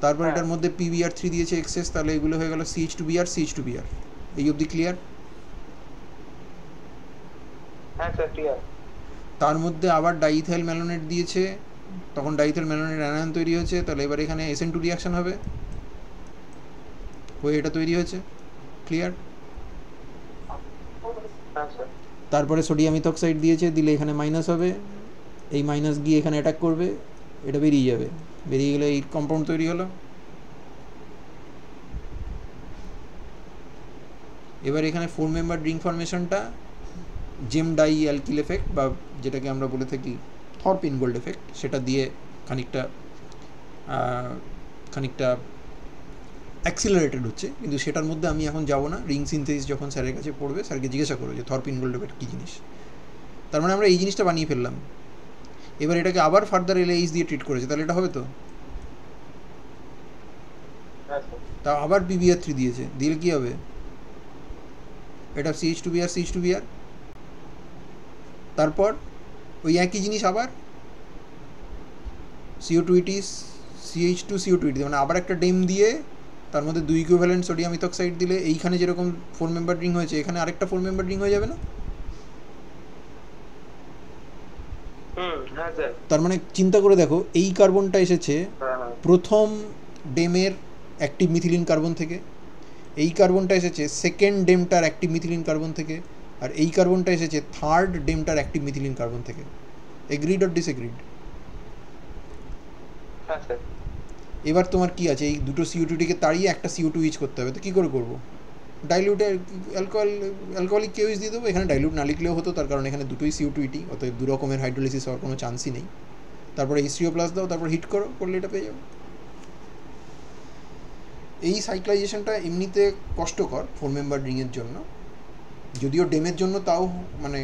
তারপর এটার মধ্যে PBr3 দিয়েছে এক্সেস, তাহলে এগুলো হয়ে গেল CH2Br CH2Br। এই অবধি ক্লিয়ার? হ্যাঁ স্যার ক্লিয়ার। তার মধ্যে আবার ডাইইথাইল ম্যালোনেট দিয়েছে, তখন ডাইইথাইল ম্যালোনেট অ্যানায়ন তৈরি হয়েছে, তাহলে এবার এখানে SN2 রিয়াকশন হবে, হয়ে এটা তৈরি হয়েছে। ক্লিয়ার? তারপরে সোডিয়াম ইথক্সাইড দিয়েছে, দিলে এখানে মাইনাস হবে, এই মাইনাস গিয়ে এখানে অ্যাটাক করবে, এটা বেরিয়ে যাবে, বেরিয়ে গেলে এই কম্পাউন্ড তৈরি হলো। এবার এখানে 4 মেম্বার রিং ফরমেশনটা জেম ডাই অ্যালকিল এফেক্ট, বা যেটাকে আমরা বলে থাকি থরপ ইনগোল্ড এফেক্ট, সেটা দিয়ে খানিকটা অ্যাক্সিলারেটেড হচ্ছে, কিন্তু সেটার মধ্যে আমি এখন যাব না। রিং সিনথেসিস যখন স্যারের কাছে পড়বে, স্যারকে জিজ্ঞাসা করো যে থরপ ইনগোল্ড এফেক্ট কী জিনিস। তার মানে আমরা এই জিনিসটা বানিয়ে ফেললাম, এবার এটাকে আবার ফার্দার LAH দিয়ে ট্রিট করেছে, তাহলে এটা হবে তো। তা আবার PBr3 দিয়েছে, দিলে কী হবে? এটা CH2Br CH2Br। তারপর ওই একই জিনিস আবার CO2 CH2 CO2, মানে আবার একটা ডেম দিয়ে তার মধ্যে 2 ইকুইভ্যালেন্ট সোডিয়াম ইথক্সাইড দিলে এইখানে যেরকম 4 মেম্বার রিং হয়েছে, এখানে আরেকটা 4 মেম্বার রিং হয়ে যাবে না? তার মানে চিন্তা করে দেখো, এই কার্বনটা এসেছে প্রথম ডেমের অ্যাক্টিভ মিথিলিন কার্বন থেকে, এই কার্বনটা এসেছে সেকেন্ড ডেমটার অ্যাক্টিভ মিথিলিন কার্বন থেকে, আর এই কার্বনটা এসেছে থার্ড ডেমটার অ্যাক্টিভ মিথিলিন কার্বন থেকে। Agreed or disregard? এবার তোমার কি আছে, এই দুটো CO2টিকে তাড়িয়ে একটা CO2H করতে হবে, তো কী করে করবো? ডাইলিউটে অ্যালকোহলিক কেউইচ দিয়ে দেবো। এখানে ডাইলিউট না লিখলেও হতো, তার কারণ এখানে দুটোই CO2, অতএব দু রকমের হাইড্রোলিসিস হওয়ার কোনো চান্সই নেই। তারপরে H3O+ দাও, তারপর হিট করো, করলে এটা পেয়ে যাবো। এই সাইক্লাইজেশনটা এমনিতে কষ্টকর 4 মেম্বার রিংয়ের জন্য, যদিও ডেমের জন্য তাও মানে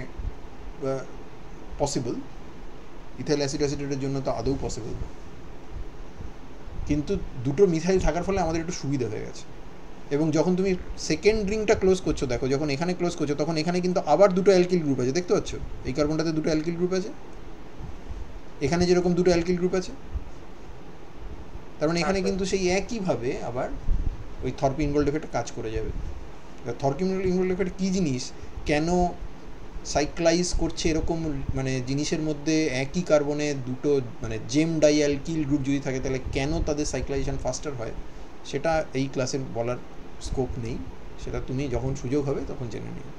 পসিবল, ইথাইল অ্যাসিড অ্যাসিডেটের জন্য তো আদৌ পসিবল না। কিন্তু দুটো মিথাইল থাকার ফলে আমাদের একটু সুবিধা হয়ে গেছে। এবং যখন তুমি সেকেন্ড রিংটা ক্লোজ করছো, দেখো যখন এখানে ক্লোজ করছো তখন এখানে কিন্তু আবার দুটো অ্যালকিল গ্রুপ আছে, দেখতে পাচ্ছ এই কার্বনটাতে দুটো অ্যালকিল গ্রুপ আছে, এখানে যেরকম দুটো অ্যালকিল গ্রুপ আছে, তার মানে এখানে কিন্তু সেই একইভাবে আবার ওই থর্পি ইনভলভ এফেক্ট কাজ করে যাবে। থর্পি ইনভলভ এফেক্ট কী জিনিস, কেন সাইক্লাইজ করছে এরকম মানে জিনিসের মধ্যে একই কার্বনে দুটো মানে জেম ডাই অ্যালকিল গ্রুপ যদি থাকে তাহলে কেন তাদের সাইক্লাইজেশন ফাস্টার হয়, সেটা এই ক্লাসে বলার স্কোপ নেই, সেটা তুমি যখন সুযোগ হবে তখন জেনে নিও।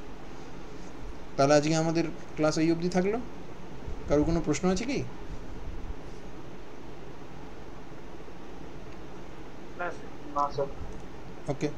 তাহলে আজকে আমাদের ক্লাস এই অবধি থাকলো। কারো কোনো প্রশ্ন আছে কি? না স্যার। ওকে।